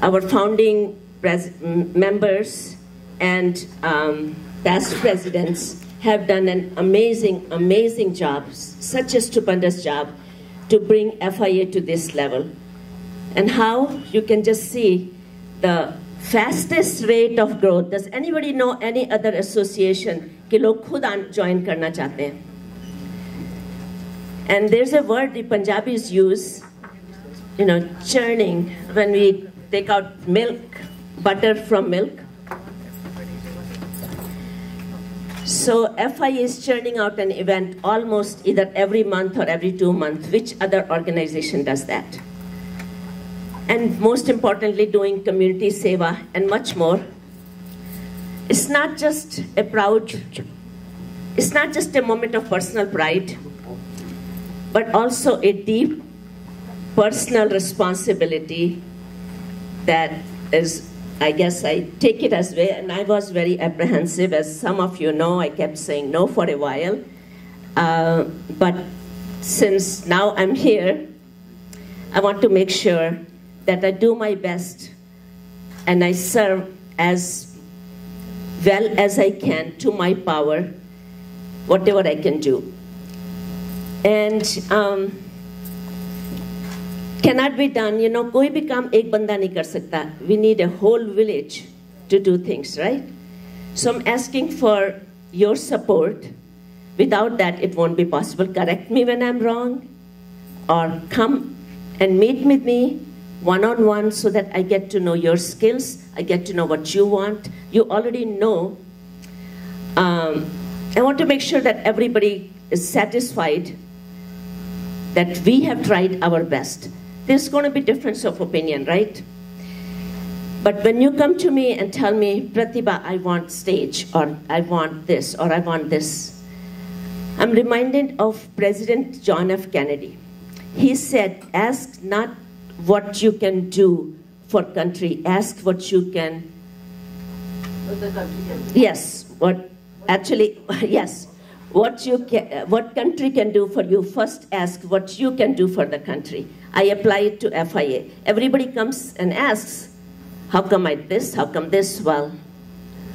our founding members and past presidents have done an amazing job, such a stupendous job to bring FIA to this level. And how you can just see the fastest rate of growth. Does anybody know any other association कि लोग खुद join करना चाहते हैं? And there's a word the Punjabis use, churning, when we take out milk, butter from milk. So FIA is churning out an event almost either every month or every 2 months. Which other organization does that? And most importantly, doing community seva and much more. It's not just a moment of personal pride, but also a deep personal responsibility that is, I guess I take it as well, and I was very apprehensive. As some of you know, I kept saying no for a while. But since now I'm here, I want to make sure that I do my best and I serve as well as I can to my power, whatever I can do. And cannot be done, koi bhi kaam ek banda nahi kar sakta. We need a whole village to do things, right? So I'm asking for your support. Without that, it won't be possible. Correct me when I'm wrong, or come and meet with me one-on-one so that I get to know your skills, I get to know what you want. You already know. I want to make sure that everybody is satisfied that we have tried our best. There's going to be difference of opinion, right? But when you come to me and tell me, Pratibha, I want stage, or I want this, or I want this, I'm reminded of President John F. Kennedy. He said, ask not what you can do for country, ask what you can. What the country can do. Yes, yes. What country can do for you, first ask what you can do for the country. I apply it to FIA. Everybody comes and asks, how come this, how come this? Well,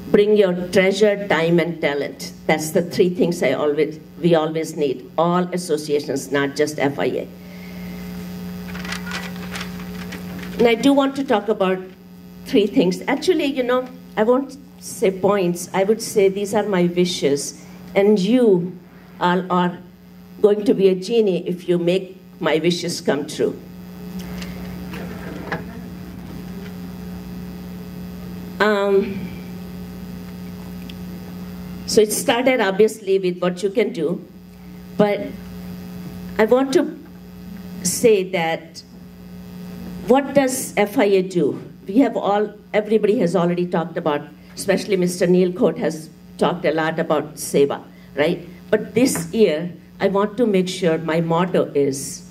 bring your treasure, time, and talent. That's the three things we always need. All associations, not just FIA. And I do want to talk about three things. Actually, I won't say points. I would say these are my wishes. And you all are going to be a genie if you make my wishes come true. So it started obviously with what you can do, but I want to say that what does FIA do? Everybody has already talked about, especially Mr. Neil Cote has talked a lot about Seva, right? But this year, I want to make sure my motto is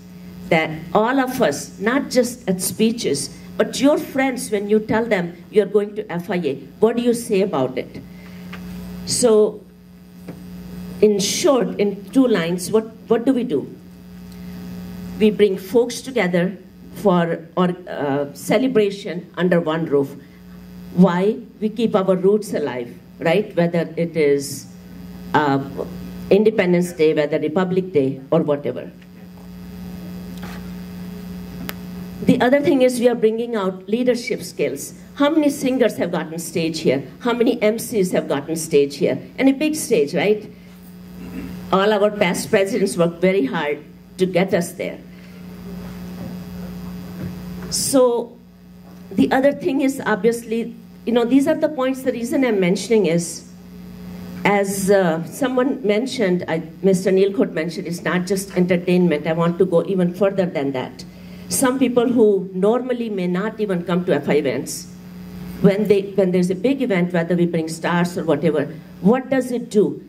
that all of us, not just at speeches, but your friends, when you tell them you're going to FIA, what do you say about it? So, in short, in 2 lines, what do? We bring folks together for celebration under one roof. Why? We keep our roots alive, right? Whether it is Independence Day, whether Republic Day, or whatever. The other thing is we are bringing out leadership skills. How many singers have gotten stage here? How many MCs have gotten stage here? And a big stage, right? All our past presidents worked very hard to get us there. So the other thing is obviously, these are the points. The reason I'm mentioning is, as someone mentioned, Mr. Neil Cote mentioned, it's not just entertainment. I want to go even further than that. Some people who normally may not even come to FI events, when there's a big event, whether we bring stars or whatever, what does it do?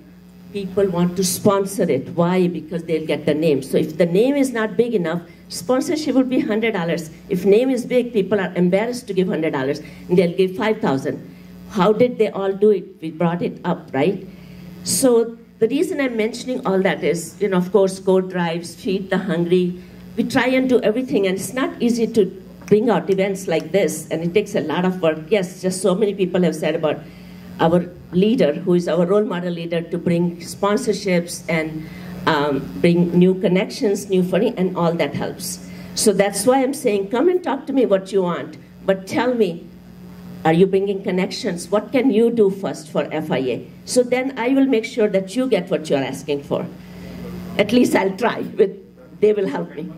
People want to sponsor it. Why? Because they'll get the name. So if the name is not big enough, sponsorship will be $100. If name is big, people are embarrassed to give $100, and they'll give $5,000. How did they all do it? We brought it up, right? So the reason I'm mentioning all that is, of course, court drives, feed the hungry. We try and do everything, and it's not easy to bring out events like this, and it takes a lot of work. Yes, just so many people have said about our leader, who is our role model leader, to bring sponsorships and bring new connections, new funding, and all that helps. So that's why I'm saying, come and talk to me what you want, but tell me, are you bringing connections? What can you do first for FIA? So then I will make sure that you get what you're asking for. At least I'll try. They will help me.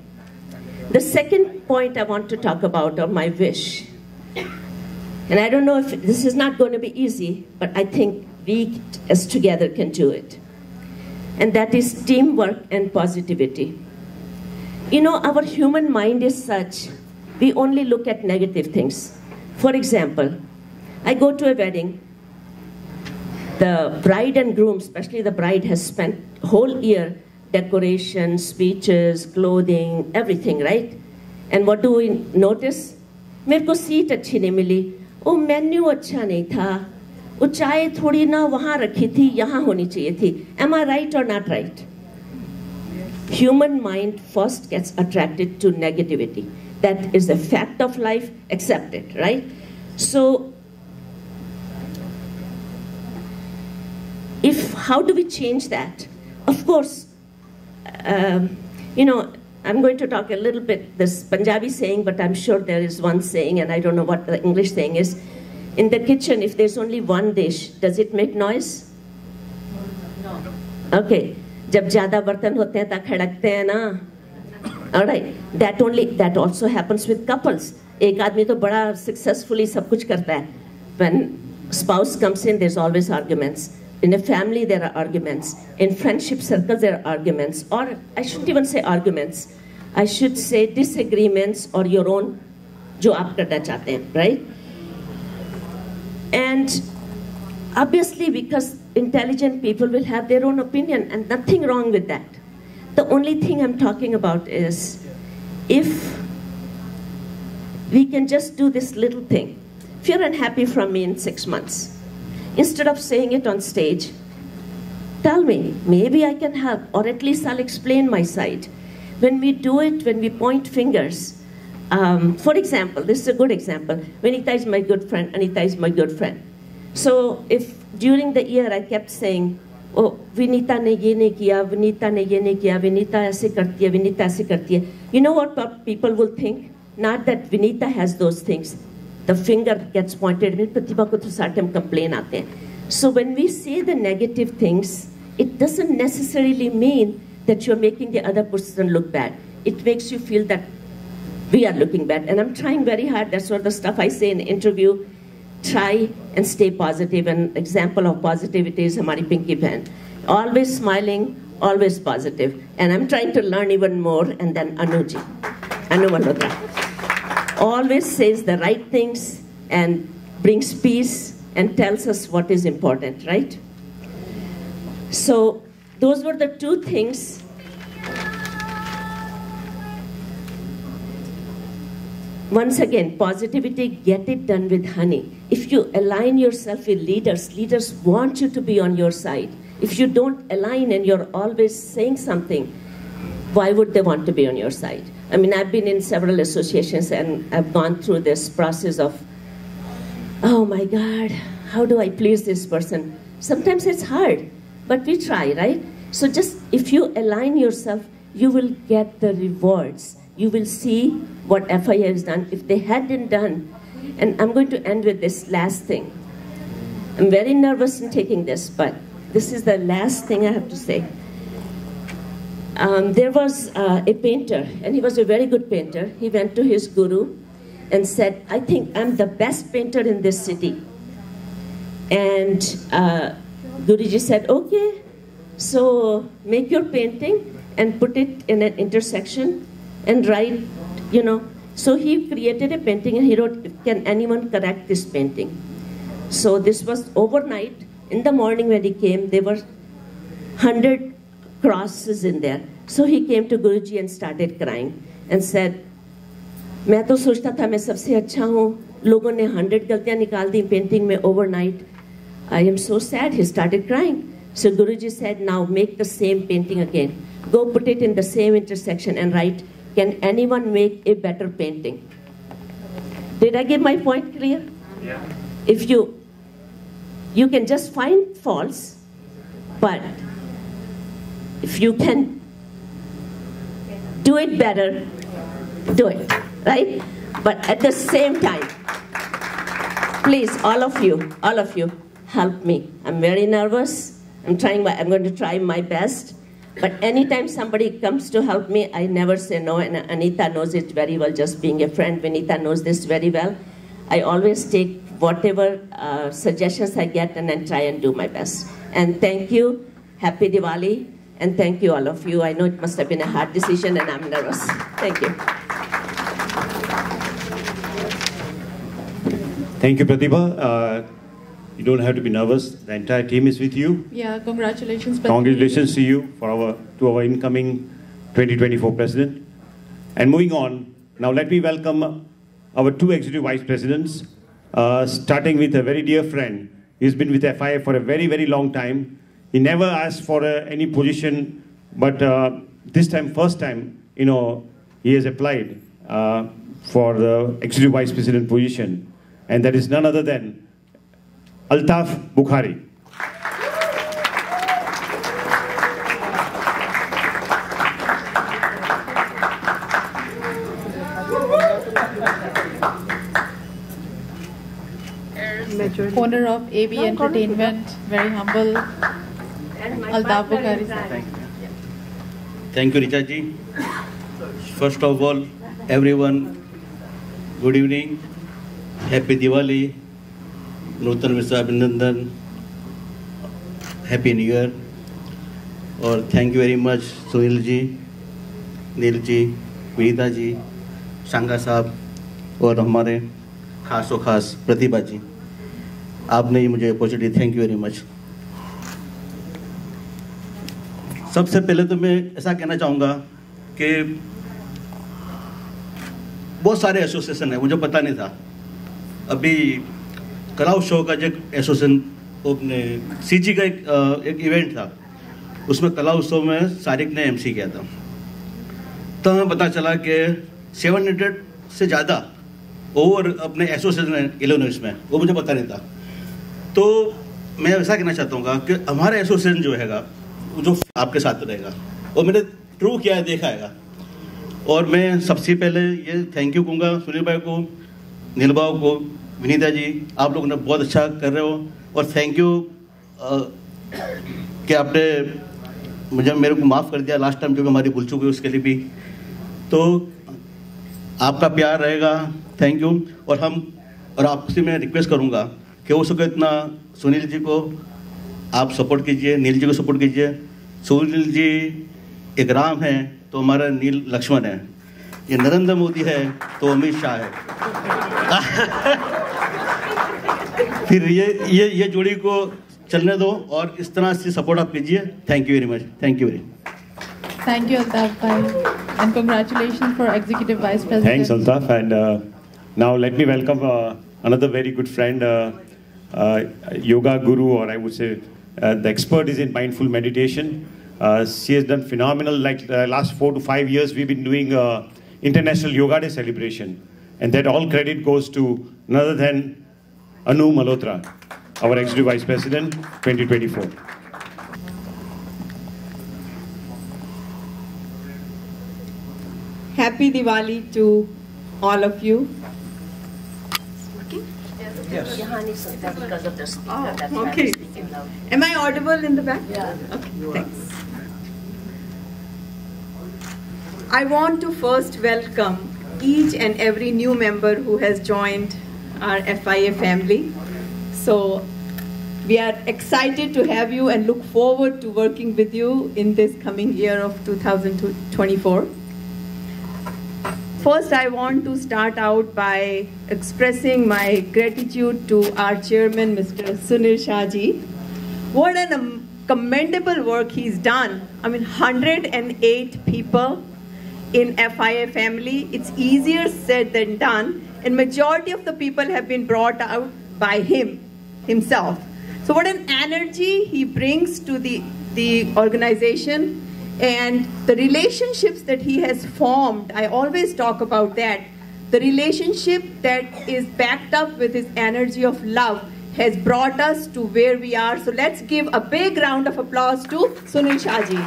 The second point I want to talk about, or my wish, and I don't know if this is not going to be easy, but I think we as together can do it. And that is teamwork and positivity. Our human mind is such, we only look at negative things. For example, I go to a wedding, the bride and groom, especially the bride, has spent a whole year decoration, speeches, clothing, everything, right? And what do we notice? मेरे को seat अच्छी नहीं मिली, वो menu अच्छा नहीं था, वो चाय थोड़ी ना वहाँ रखी थी, यहाँ होनी चाहिए थी. Am I right or not right? Human mind first gets attracted to negativity. That is a fact of life, accept it, right? So, how do we change that? Of course, I'm going to talk a little bit this Punjabi saying, but I'm sure there is one saying, and I don't know what the English saying is. In the kitchen, if there's only one dish, does it make noise? Okay, जब ज़्यादा बर्तन होते हैं तो खड़कते हैं ना. All right, that also happens with couples. एक आदमी तो बड़ा successfully सब कुछ करता है. When spouse comes in, there's always arguments. In a family, there are arguments. In friendship circles, there are arguments. Or I shouldn't even say arguments. I should say disagreements or your own, जो आप करना चाहते हैं, right? And obviously, because intelligent people will have their own opinion, and nothing wrong with that. The only thing I'm talking about is if we can just do this little thing. If you're unhappy from me in 6 months, instead of saying it on stage, tell me, maybe I can help, or at least I'll explain my side. When we do it, when we point fingers, for example, this is a good example. Vinita is my good friend, Anita is my good friend. So if during the year I kept saying, oh, Vinita ne ye nahi kiya, Vinita ne ye nahi kiya, Vinita aise karti hai, Vinita aise karti hai. You know what people will think? Not that Vinita has those things. The finger gets pointed. Pratibha ko to certain complain aate hain. So when we say the negative things, it doesn't necessarily mean that you're making the other person look bad. It makes you feel that we are looking bad. And I'm trying very hard. That's what the stuff I say in the interview. Try and stay positive. An example of positivity is Hamari Pinky Band. Always smiling, always positive. And I'm trying to learn even more. And then Anu Malhotra always says the right things and brings peace and tells us what is important, right? So those were the two things. Once again, positivity, get it done with honey. If you align yourself with leaders, leaders want you to be on your side. If you don't align and you're always saying something, why would they want to be on your side? I mean, I've been in several associations and I've gone through this process of, oh my God, how do I please this person? Sometimes it's hard, but we try, right? So just, if you align yourself, you will get the rewards. You will see what FIA has done. If they hadn't done, and I'm going to end with this last thing. I'm very nervous in taking this, but this is the last thing I have to say. There was a painter, and he was a very good painter. He went to his guru and said, I think I'm the best painter in this city. And Guruji said, okay, so make your painting and put it in an intersection and write, So he created a painting and he wrote, can anyone correct this painting? So this was overnight. In the morning when he came, there were 100 crosses in there. So he came to Guruji and started crying and said, मैं तो सोचता था मैं सबसे अच्छा हूँ, लोगों ने 100 गलतियाँ निकाल दी painting में overnight. I am so sad. He started crying. So Guruji said, now make the same painting again. Go put it in the same intersection and write, can anyone make a better painting? Did I get my point clear? Yeah. If you can just find faults, but if you can do it better, do it, right? But at the same time, please, all of you, help me. I'm very nervous. I'm going to try my best. But anytime somebody comes to help me, I never say no. And Anita knows it very well, just being a friend. Vinita knows this very well. I always take whatever suggestions I get and then try and do my best. And thank you. Happy Diwali. And thank you, all of you. I know it must have been a hard decision and I'm nervous. Thank you. Thank you, Pratibha. You don't have to be nervous. The entire team is with you. Yeah, congratulations. Congratulations to you to our incoming 2024 president. And moving on, now let me welcome our two executive vice presidents, starting with a very dear friend. He's been with FIA for a very, very long time. He never asked for any position, but this time, first time, he has applied for the executive vice president position. And that is none other than Altaf Bukhari. Owner of AB Entertainment, very humble. And my Altaf Bukhari. Thank you, Richa ji. First of all, everyone, good evening. Happy Diwali. Nutan Visa Abhinandan. Happy New Year. और thank you very much Sunil ji, Neel ji, Vinita ji, Shanga साहब और हमारे खासो खास प्रतिभा जी, आपने ही मुझे opportunity, thank you very much. सबसे पहले तो मैं ऐसा कहना चाहूँगा कि बहुत सारे एसोसिएशन है, मुझे पता नहीं था। अभी कला उत्सव का जो एसोसिएशन अपने सीजी का एक इवेंट था, उसमें कला उत्सव में सारिक ने एमसी किया था। तो हमें पता चला कि 700 से ज़्यादा ओवर अपने एसोसिएशन है इलिनॉइस में, वो मुझे पता नहीं था। तो मैं ऐसा कहना चाहता हूँ कि हमारा एसोसिएशन जो हैगा जो आपके साथ रहेगा, और मैंने ट्रू किया है, देखा है। और मैं सबसे पहले ये थैंक यू कहूँगा सुनील भाई को, नील भाई को, विनीता जी, आप लोग ने बहुत अच्छा कर रहे हो। और थैंक यू कि आपने मेरे को माफ़ कर दिया लास्ट टाइम जो हमारी भूल चुकी है, उसके लिए भी। तो आपका प्यार रहेगा, थैंक यू। और आपसे मैं रिक्वेस्ट करूँगा कि हो सके इतना सुनील जी को आप सपोर्ट कीजिए, नील जी को सपोर्ट कीजिए। सुनील जी एक राम है तो हमारा नील लक्ष्मण है, ये नरेंद्र मोदी है तो अमित शाह है। फिर ये जोड़ी को चलने दो और इस तरह से सपोर्ट आप कीजिए। Thank you very much, thank you very much. Thank you, Altaf bhai, and congratulations for Executive Vice President. Thanks, Altaf. And now let me welcome another very good friend, yoga guru, or I would say the expert is in mindful meditation. She has done phenomenal. Like the last 4 to 5 years, we've been doing International Yoga Day celebration, and that all credit goes to none other than Anu Malhotra, our Executive Vice President, 2024. Happy Diwali to all of you. Yes. Because of the speaker, that's why Okay. I'm speaking loud. Am I audible in the back? Yeah. Okay, thanks. I want to first welcome each and every new member who has joined our FIA family. So we are excited to have you and look forward to working with you in this coming year of 2024. First, I want to start out by expressing my gratitude to our chairman, Mr. Sunil Shah ji. What an commendable work he's done. I mean, 108 people in FIA family. It's easier said than done. And majority of the people have been brought out by himself. So what an energy he brings to the organization. And the relationships that he has formed, I always talk about that. The relationship that is backed up with his energy of love has brought us to where we are. So let's give a big round of applause to Sunil Shahji.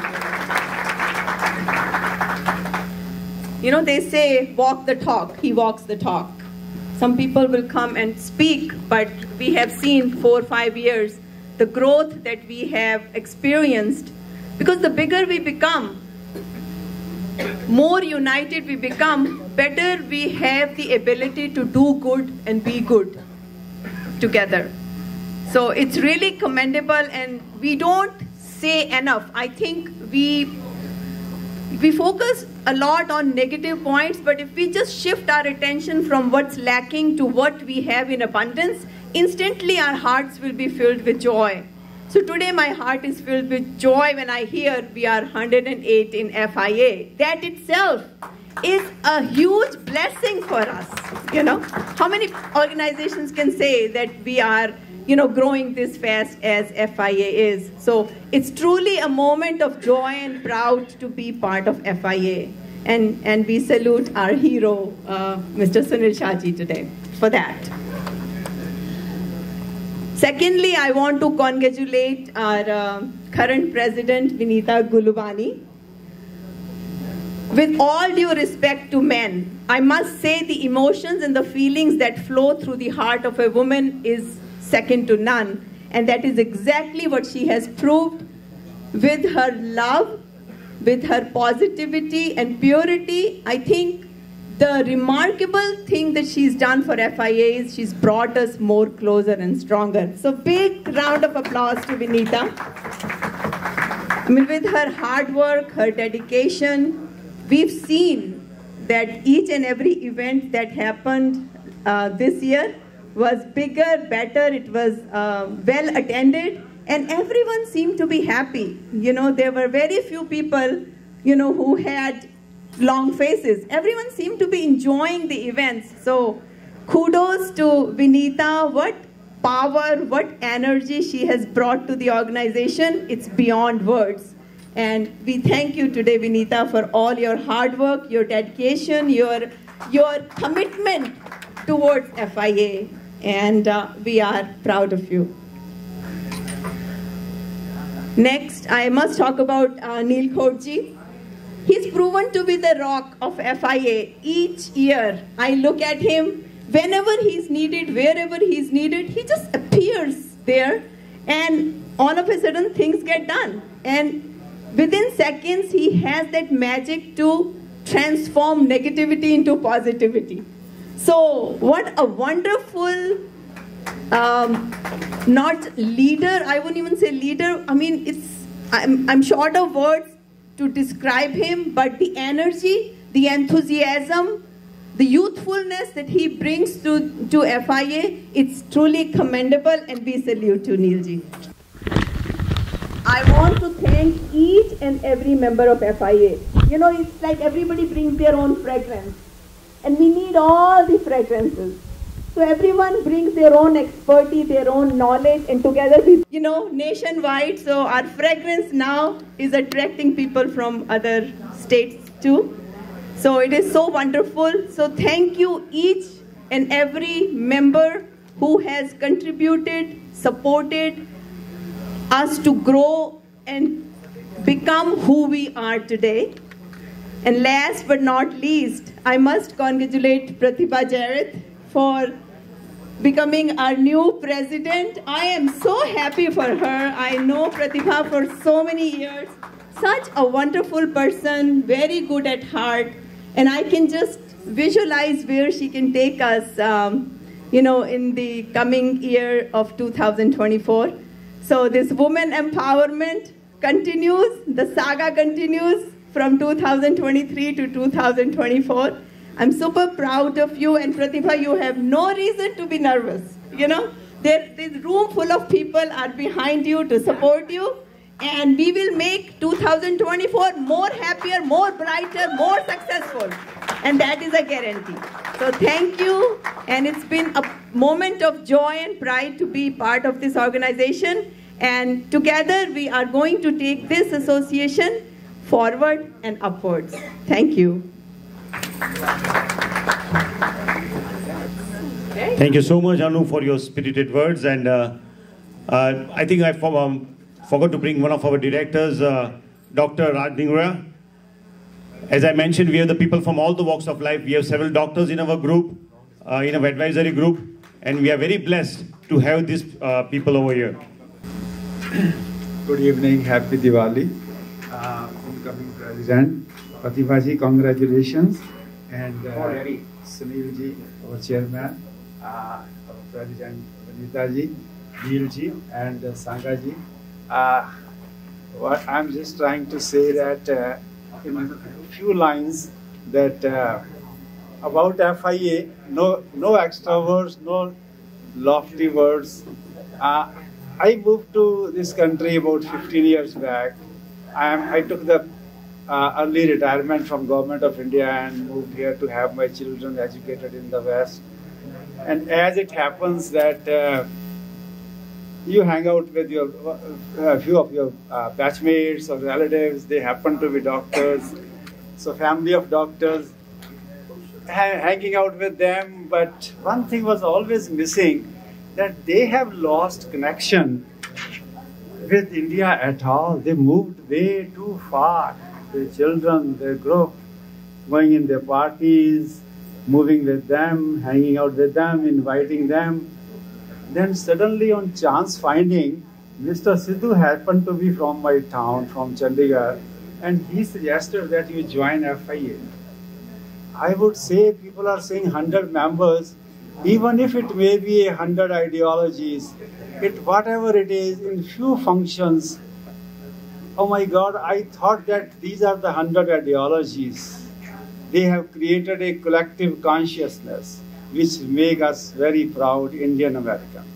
You know, they say walk the talk, he walks the talk. Some people will come and speak, but we have seen 4 or 5 years, the growth that we have experienced. Because the bigger we become, more united we become, better we have the ability to do good and be good together. So it's really commendable, and we don't say enough. I think we focus a lot on negative points, but if we just shift our attention from what's lacking to what we have in abundance, instantly our hearts will be filled with joy. So today my heart is filled with joy when I hear we are 108 in FIA. That itself is a huge blessing for us. You know, how many organizations can say that we are, you know, growing this fast as FIA is? So it's truly a moment of joy and proud to be part of FIA. And we salute our hero, Mr. Sunil Shahji today for that. Secondly, I want to congratulate our current president, Vinita Gulubani. With all due respect to men, I must say the emotions and the feelings that flow through the heart of a woman is second to none. And that is exactly what she has proved with her love, with her positivity and purity. I think the remarkable thing that she's done for FIA is she's brought us more closer and stronger. So big round of applause to Vinita. I mean, with her hard work, her dedication, we've seen that each and every event that happened this year was bigger, better, it was well attended, and everyone seemed to be happy. You know, there were very few people, you know, who had long faces. Everyone seemed to be enjoying the events. So kudos to Vinita. What power, what energy she has brought to the organization. It's beyond words. And we thank you today, Vinita, for all your hard work, your dedication, your commitment towards FIA. And we are proud of you. Next, I must talk about Neil Khorji. He's proven to be the rock of FIA. Each year, I look at him, whenever he's needed, wherever he's needed, he just appears there, and all of a sudden things get done. And within seconds, he has that magic to transform negativity into positivity. So what a wonderful, not leader, I wouldn't even say leader, I mean, I'm short of words to describe him, but the energy, the enthusiasm, the youthfulness that he brings to FIA, it's truly commendable, and we salute to Neilji. I want to thank each and every member of FIA. You know, it's like everybody brings their own fragrance, and we need all the fragrances. So everyone brings their own expertise, their own knowledge, and together we, you know, nationwide. So our fragrance now is attracting people from other states too. So it is so wonderful. So thank you each and every member who has contributed, supported us to grow and become who we are today. And last but not least, I must congratulate Pratibha Jarrett for becoming our new president. I am so happy for her. I know Pratibha for so many years. Such a wonderful person, very good at heart. And I can just visualize where she can take us, you know, in the coming year of 2024. So this woman empowerment continues, the saga continues from 2023 to 2024. I'm super proud of you, and Pratibha, you have no reason to be nervous. You know, this room full of people are behind you to support you, and we will make 2024 more happier, more brighter, more successful, and that is a guarantee. So thank you, and it's been a moment of joy and pride to be part of this organization, and together we are going to take this association forward and upwards. Thank you. Thank you so much, Anu, for your spirited words. And I think I forgot to bring one of our directors, Dr. Rajningra. As I mentioned, we have the people from all the walks of life. We have several doctors in our group, in our advisory group, and we are very blessed to have these people over here. Good evening, happy Diwali. Incoming President, Pratibha ji, congratulations. And Sunil ji, our chairman, our President Vanita ji, Neil ji, and Sangha ji. What I'm just trying to say that in a few lines that about FIA, no extra words, no lofty words. I moved to this country about 15 years back. I took the early retirement from Government of India and moved here to have my children educated in the West. And as it happens that you hang out with a few of your batchmates or relatives, they happen to be doctors, so family of doctors, hanging out with them, but one thing was always missing, that they have lost connection with India at all. They moved way too far. Their children, their group, going in their parties, moving with them, hanging out with them, inviting them. Then suddenly on chance finding, Mr. Sidhu happened to be from my town, from Chandigarh, and he suggested that you join FIA. I would say people are saying 100 members, even if it may be 100 ideologies, whatever it is, in few functions. Oh my God, I thought that these are the 100 ideologies. They have created a collective consciousness which make us very proud Indian Americans.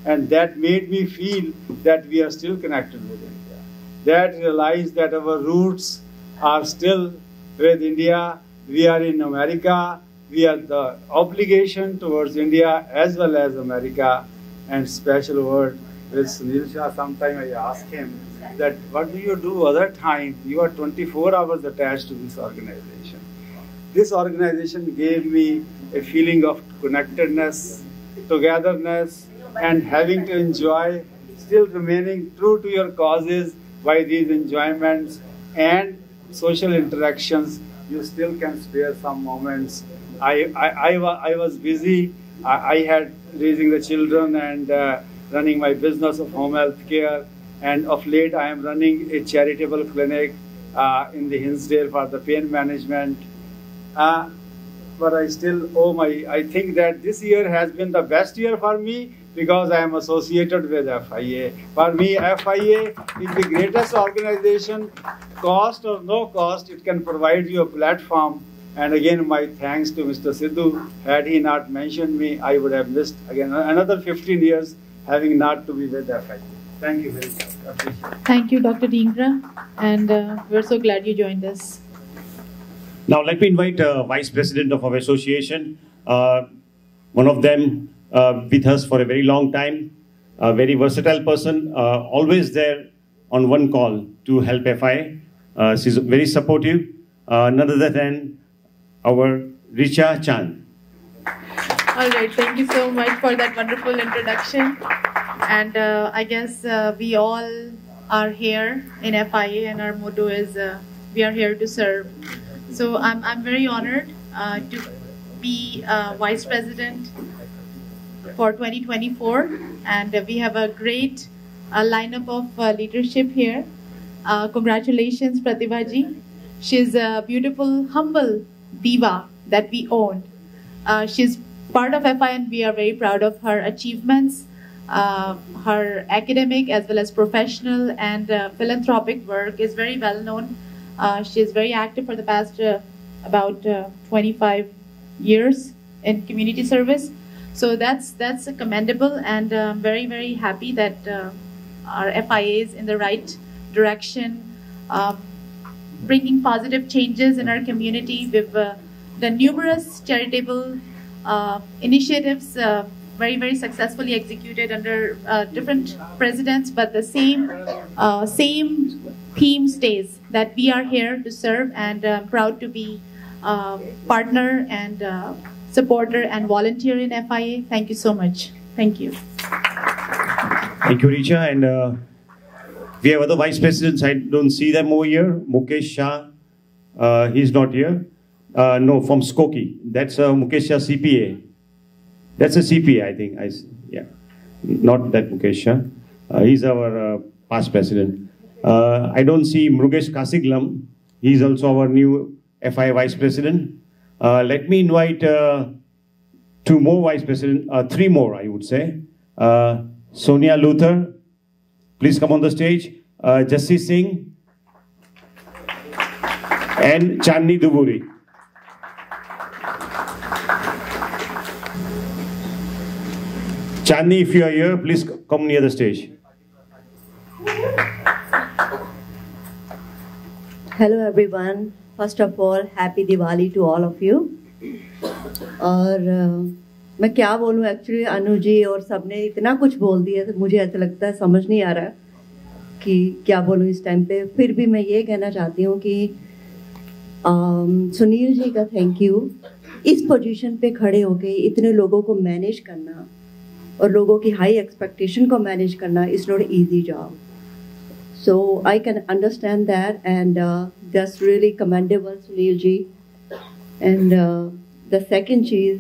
And that made me feel that we are still connected with India. That realized that our roots are still with India. We are in America. We have the obligation towards India as well as America. And special word with Sunil Shah. Sometime I asked him that what do you do other time? You are 24 hours attached to this organization. This organization gave me a feeling of connectedness, togetherness, and having to enjoy, still remaining true to your causes by these enjoyments and social interactions. You still can spare some moments. I was busy. I had raising the children and running my business of home health care. And of late, I am running a charitable clinic in the Hinsdale for the pain management. But I still I think that this year has been the best year for me because I am associated with FIA. For me, FIA is the greatest organization. Cost or no cost, it can provide you a platform. And again, my thanks to Mr. Sidhu. Had he not mentioned me, I would have missed again another 15 years having not to be with FIA. Thank you very much. Appreciate it. Thank you, Dr. Dhingra, and we're so glad you joined us. Now, let me invite Vice President of our association, one of them with us for a very long time, a very versatile person, always there on one call to help FIA. She's very supportive, none other than our Richa Chand. All right, thank you so much for that wonderful introduction. And I guess we all are here in FIA, and our motto is we are here to serve. So I'm very honored to be Vice President for 2024, and we have a great lineup of leadership here. Congratulations, Pratibha ji. She's a beautiful, humble diva that we own. She's part of FIA, and we are very proud of her achievements, her academic as well as professional and philanthropic work is very well known. She is very active for the past about 25 years in community service. So that's commendable, and I'm very, very happy that our FIA is in the right direction, bringing positive changes in our community with the numerous charitable initiatives very, very successfully executed under different presidents, but the same theme stays, that we are here to serve, and proud to be partner and supporter and volunteer in FIA. Thank you so much. Thank you. Thank you, Richa. And we have other vice presidents. I don't see them over here. Mukesh Shah, he's not here. No, from Skokie. That's Mukesh Shah, CPA. That's a CPA, I think. Yeah, not that Mukesh Shah. He's our past president. I don't see Mrugesh Kasiglam. He's also our new FIA vice president. Let me invite two more vice presidents, three more, I would say. Sonia Luther, please come on the stage. Jassi Singh and Chandni Duburi. Chandni, if you are here, please come near the stage. Hello everyone. First of all, happy Diwali to all of you. और मैं क्या बोलूँ, actually Anu ji और सबने इतना कुछ बोल दिया तो मुझे ऐसा लगता है समझ नहीं आ रहा कि क्या बोलूँ इस टाइम पे. फिर भी मैं ये कहना चाहती हूँ कि सुनील जी का थैंक यू. इस पोजीशन पे खड़े होके इतने लोगों को मैनेज करना और लोगों की हाई एक्सपेक्टेशन को मैनेज करना is not easy job. So I can understand that, and that's really commendable, Sunil ji. And the second cheese,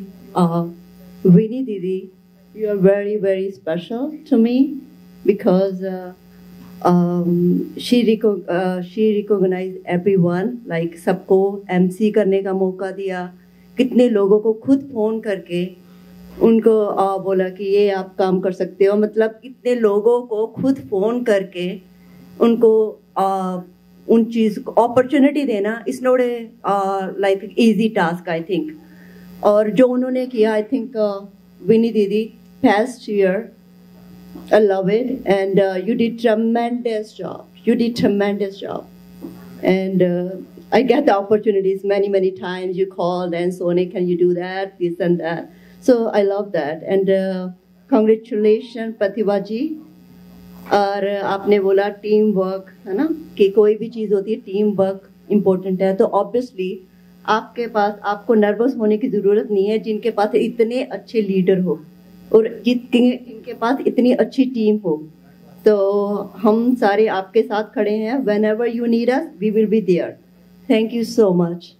Winnie Didi, you are very, very special to me. because she recognized everyone, like सबको MC करने का मौका दिया, कितने लोगों को खुद phone करके उनको बोला कि ये आप काम कर सकते हो, मतलब कितने लोगों को खुद फोन करके उनको उन चीज को अपॉर्चुनिटी देना, it's not a like easy task I think. और जो उन्होंने किया, आई थिंक विनी दीदी, past year, I love it, and you did tremendous job. You did tremendous job, and I get the opportunities many times. You called and Sone, can you do that, this and that. So I love that, and congratulations प्रतिभा जी. और आपने बोला team work है ना, कि कोई भी चीज़ होती है टीम वर्क इम्पोर्टेंट है, तो ऑब्वियसली आपके पास, आपको नर्वस होने की ज़रूरत नहीं है. जिनके पास इतने अच्छे लीडर हो और जिनके पास इतनी अच्छी टीम हो, तो हम सारे आपके साथ खड़े हैं. Whenever you need us, we will be there. Thank you so much.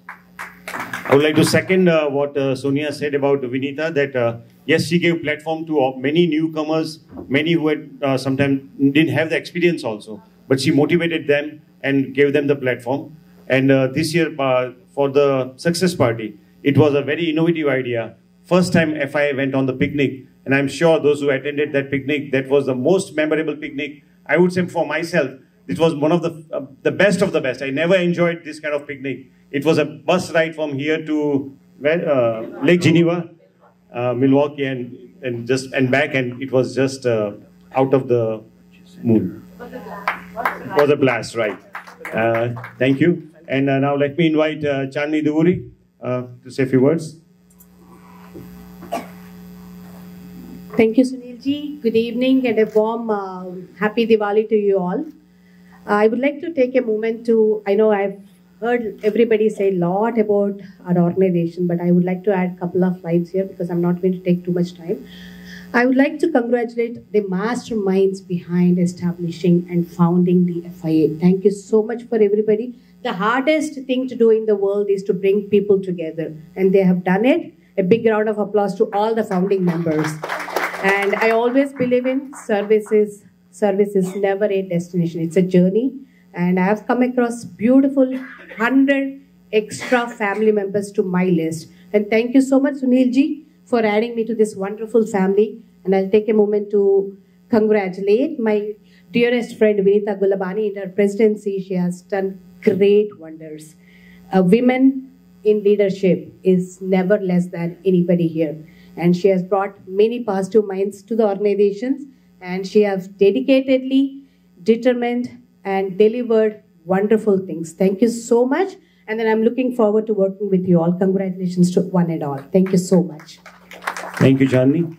I would like to second what Sonia said about Vinita, that yes, she gave platform to many newcomers, many who had sometimes didn't have the experience also, but she motivated them and gave them the platform. And this year, for the success party, it was a very innovative idea. First time FIA went on the picnic, and I'm sure those who attended that picnic, that was the most memorable picnic. I would say for myself, it was one of the best of the best. I never enjoyed this kind of picnic. It was a bus ride from here to Lake Geneva, Milwaukee, and back, and it was just out of the moon. It was a blast, right? Thank you. And now let me invite Chandni Duvuri to say a few words. Thank you, Sunilji. Good evening and a warm happy Diwali to you all. I would like to take a moment to, I know I've heard everybody say a lot about our organization, but I would like to add a couple of lines here because I'm not going to take too much time. I would like to congratulate the masterminds behind establishing and founding the FIA. Thank you so much for everybody. The hardest thing to do in the world is to bring people together, and they have done it. A big round of applause to all the founding members. And I always believe in services. Service is never a destination, it's a journey. And I have come across beautiful 100 extra family members to my list. And thank you so much, Sunilji, for adding me to this wonderful family. And I'll take a moment to congratulate my dearest friend, Vinita Gulabani. In her presidency, she has done great wonders. Women in leadership is never less than anybody here. And she has brought many positive minds to the organizations. And she has dedicatedly, determined, and delivered wonderful things. Thank you so much. And then I'm looking forward to working with you all. Congratulations to one and all. Thank you so much. Thank you, Chandni.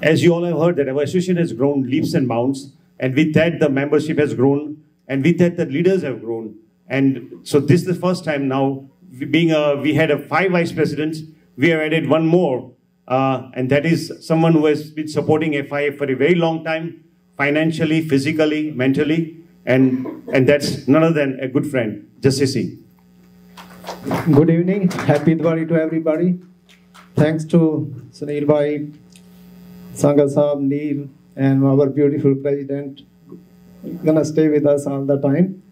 As you all have heard, that our association has grown leaps and bounds. And with that, the membership has grown. And with that, the leaders have grown. And so this is the first time now, we had 5 vice presidents. We have added one more. And that is someone who has been supporting FIA for a very long time, financially, physically, mentally, and that's none other than a good friend, Jasisi. Good evening, happy Diwali to everybody. Thanks to Sunil Bhai, Sangha Saab, Neil, and our beautiful president, gonna stay with us all the time,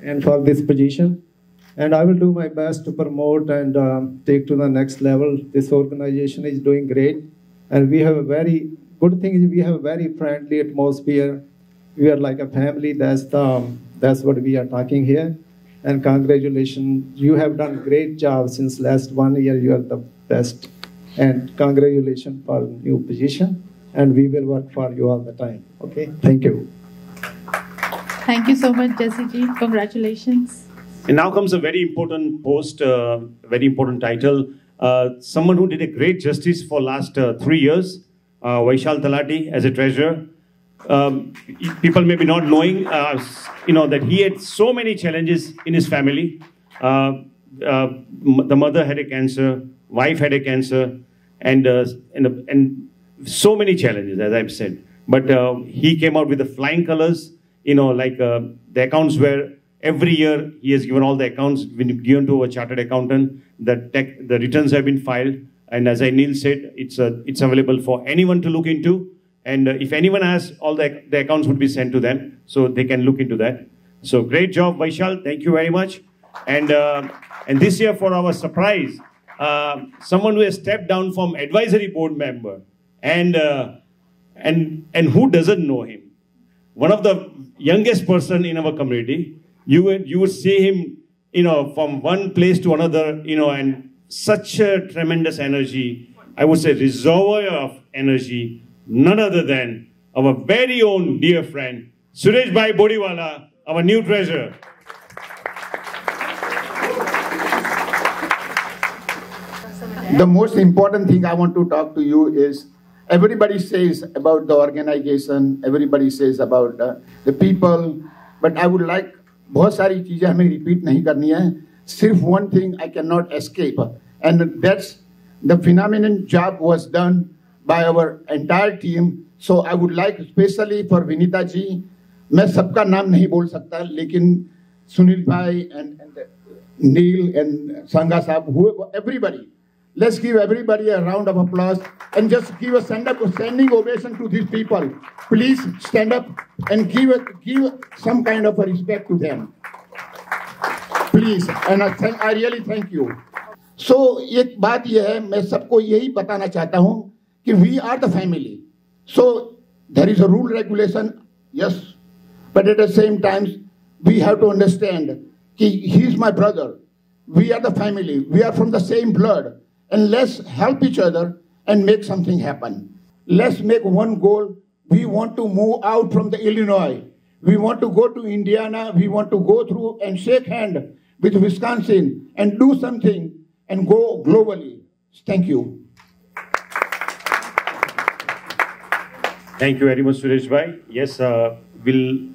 and for this position. And I will do my best to promote and take to the next level. This organization is doing great. And we have a very good thing is we have a very friendly atmosphere. We are like a family. That's what we are talking here. And congratulations. You have done great job since last 1 year. You are the best. And congratulations for new position. And we will work for you all the time. Okay? Thank you. Thank you so much, Jesse ji. Congratulations. And now comes a very important post, very important title. Someone who did a great justice for last 3 years, Vaishal Talati as a treasurer. People may be not knowing, that he had so many challenges in his family. The mother had a cancer, wife had a cancer, and so many challenges, as I've said. But he came out with the flying colors, the accounts were. Every year, he has given all the accounts been given to a chartered accountant. The returns have been filed, and as Neil said, it's available for anyone to look into. And if anyone has, all the accounts would be sent to them, so they can look into that. So great job, Vaishal. Thank you very much. And this year, for our surprise, someone who has stepped down from advisory board member, and who doesn't know him? One of the youngest person in our community. You would see him, from one place to another, and such a tremendous energy. I would say reservoir of energy. None other than our very own dear friend, Suresh Bhai Bodiwala, our new treasurer. The most important thing I want to talk to you is, everybody says about the organization, everybody says about the people, but I would like, बहुत सारी चीजें हमें repeat नहीं करनी है. सिर्फ one thing I cannot escape, and that's the phenomenal job was done by our entire team. So I would like, especially for Vinita ji, मैं सबका नाम नहीं बोल सकता, लेकिन सुनील भाई and Neil and Sangha Saab, everybody. Let's give everybody a round of applause and just give a standing ovation to these people. Please stand up and give some kind of a respect to them. Please, and I really thank you. So, एक बात यह है, मैं सबको यही बताना चाहता हूँ कि we are the family. So, there is a rule regulation, yes, but at the same time, we have to understand that he is my brother. We are the family. We are from the same blood. And let's help each other and make something happen. Let's make one goal. We want to move out from the Illinois. We want to go to Indiana. We want to go through and shake hand with Wisconsin and do something and go globally. Thank you. Thank you very much, Suresh Bhai. Yes, we'll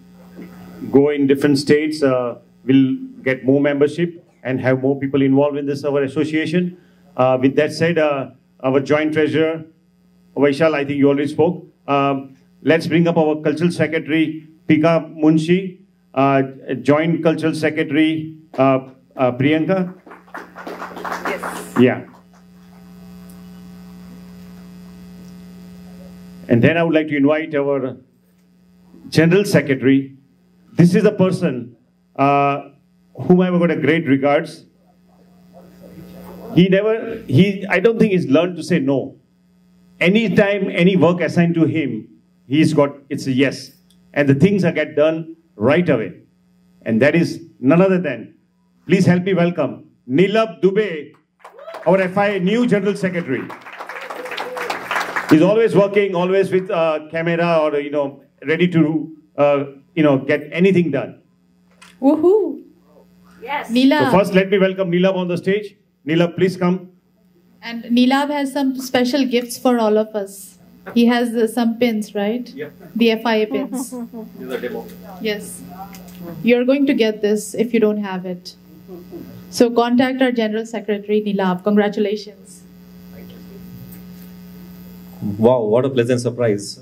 go in different states. We'll get more membership and have more people involved in this, our association. With that said, our joint treasurer, Vaishal, I think you already spoke. Let's bring up our cultural secretary, Pika Munshi, joint cultural secretary, Priyanka. Yes. Yeah. And then I would like to invite our general secretary. This is the person whom I've got a great regards. I don't think he's learned to say no. Anytime any work assigned to him, it's a yes. And the things get done right away. And that is none other than, please help me welcome Nilab Dubey, our FIA new General Secretary. He's always working, always with camera or, ready to, get anything done. Woohoo! Yes. Neelab. So first, let me welcome Nilab on the stage. Nilab, please come. And Neelab has some special gifts for all of us. He has some pins, right? Yeah. The FIA pins. This is a demo. Yes. You're going to get this if you don't have it. So contact our General Secretary, Neelab. Congratulations. Wow, what a pleasant surprise.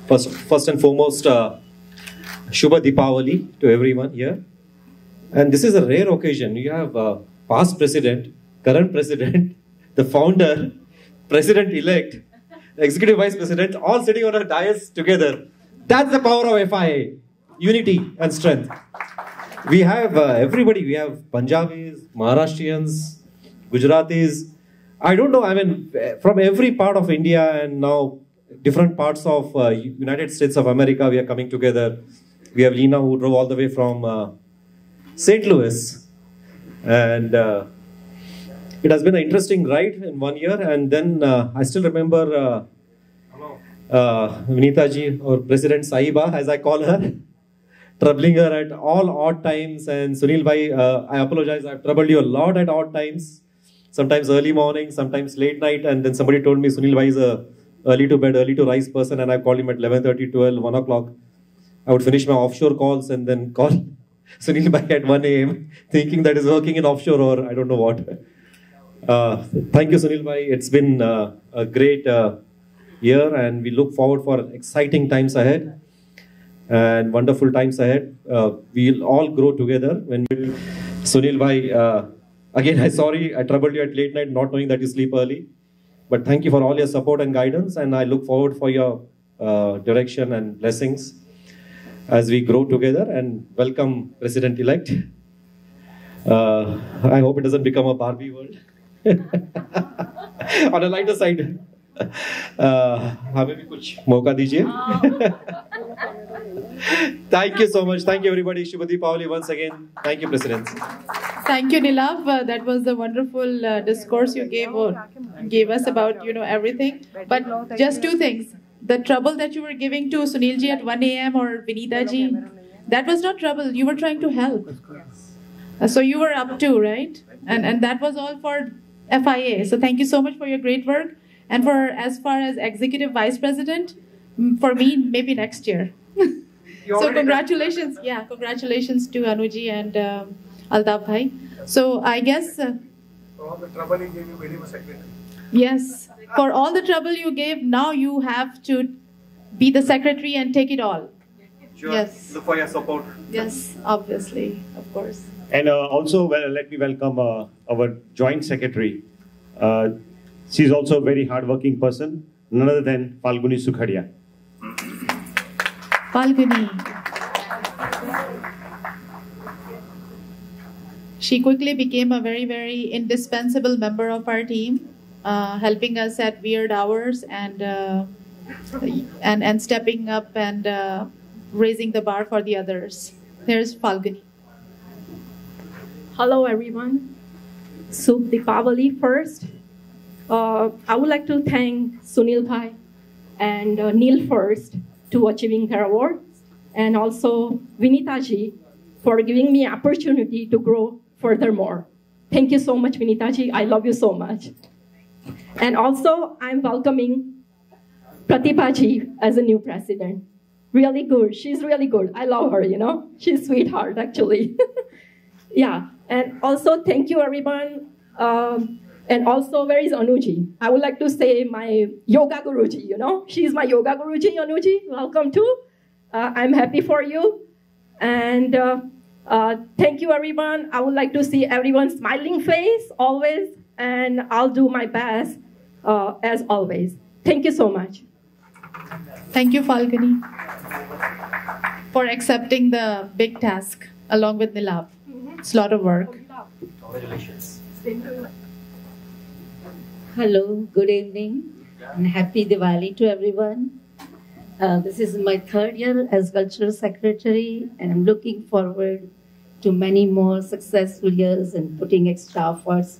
First and foremost, Shubha Deepavali to everyone here. And this is a rare occasion. You have past president, current president, the founder, president-elect, executive vice president, all sitting on a dais together. That's the power of FIA. Unity and strength. We have everybody. We have Punjabis, Maharashtrians, Gujaratis. I don't know, from every part of India and now different parts of United States of America, we are coming together. We have Lena who drove all the way from St. Louis. And it has been an interesting ride in 1 year. And then I still remember Vinita ji, or President Sahiba, as I call her, troubling her at all odd times. And Sunil bhai, I apologize, I've troubled you a lot at odd times. Sometimes early morning, sometimes late night. And then somebody told me Sunil bhai is a early to bed, early to rise person. And I called him at 11:30, 12, 1 o'clock. I would finish my offshore calls and then call Sunil bhai at 1 a.m. thinking that is working in offshore or I don't know what. Thank you, Sunil bhai. It's been a great year and we look forward for exciting times ahead and wonderful times ahead. We'll all grow together when Sunil bhai, again, I'm sorry I troubled you at late night not knowing that you sleep early. But thank you for all your support and guidance and I look forward for your direction and blessings as we grow together, and welcome President-elect. I hope it doesn't become a Barbie world. On a lighter side, हमें भी कुछ मौका दीजिए. Thank you so much. Thank you, everybody. Shubha Deepavali once again. Thank you, President. Thank you, Nilav. That was a wonderful discourse you gave us about everything. But just two things: the trouble that you were giving to Sunilji at 1 a.m. or Vinitaji, that was not trouble. You were trying to help. So you were up to, right? And that was all for FIA. So thank you so much for your great work. And for as far as Executive Vice President, for me, maybe next year. So congratulations. Yeah, congratulations to Anuji and Altaf Bhai. So I guess... for all the trouble he gave you, very much secretary. Yes. For all the trouble you gave, now you have to be the secretary and take it all. Sure. Yes. Look for your support. Yes, obviously, of course. And also, let me welcome our joint secretary. She's also a very hardworking person, none other than Falguni Sukhadia. Falguni. She quickly became a very, very indispensable member of our team, helping us at weird hours and stepping up and raising the bar for the others. Here's Falguni. Hello, everyone. Shubh Deepavali first. I would like to thank Sunil Bhai and Neil first to achieving their award, and also Vinita ji for giving me opportunity to grow furthermore. Thank you so much, Vinita ji. I love you so much. And also, I'm welcoming Pratibha ji as a new president. Really good. She's really good. I love her, She's a sweetheart, actually. Yeah. And also, thank you, everyone. And also, where is Anuji? I would like to say my yoga guruji, She's my yoga guruji, Anuji. Welcome too. I'm happy for you. And thank you, everyone. I would like to see everyone's smiling face always. And I'll do my best as always. Thank you so much. Thank you, Falguni, for accepting the big task along with Nilav. It's a lot of work. Congratulations. Hello, good evening, and happy Diwali to everyone. This is my third year as Cultural Secretary, and I'm looking forward to many more successful years and putting extra efforts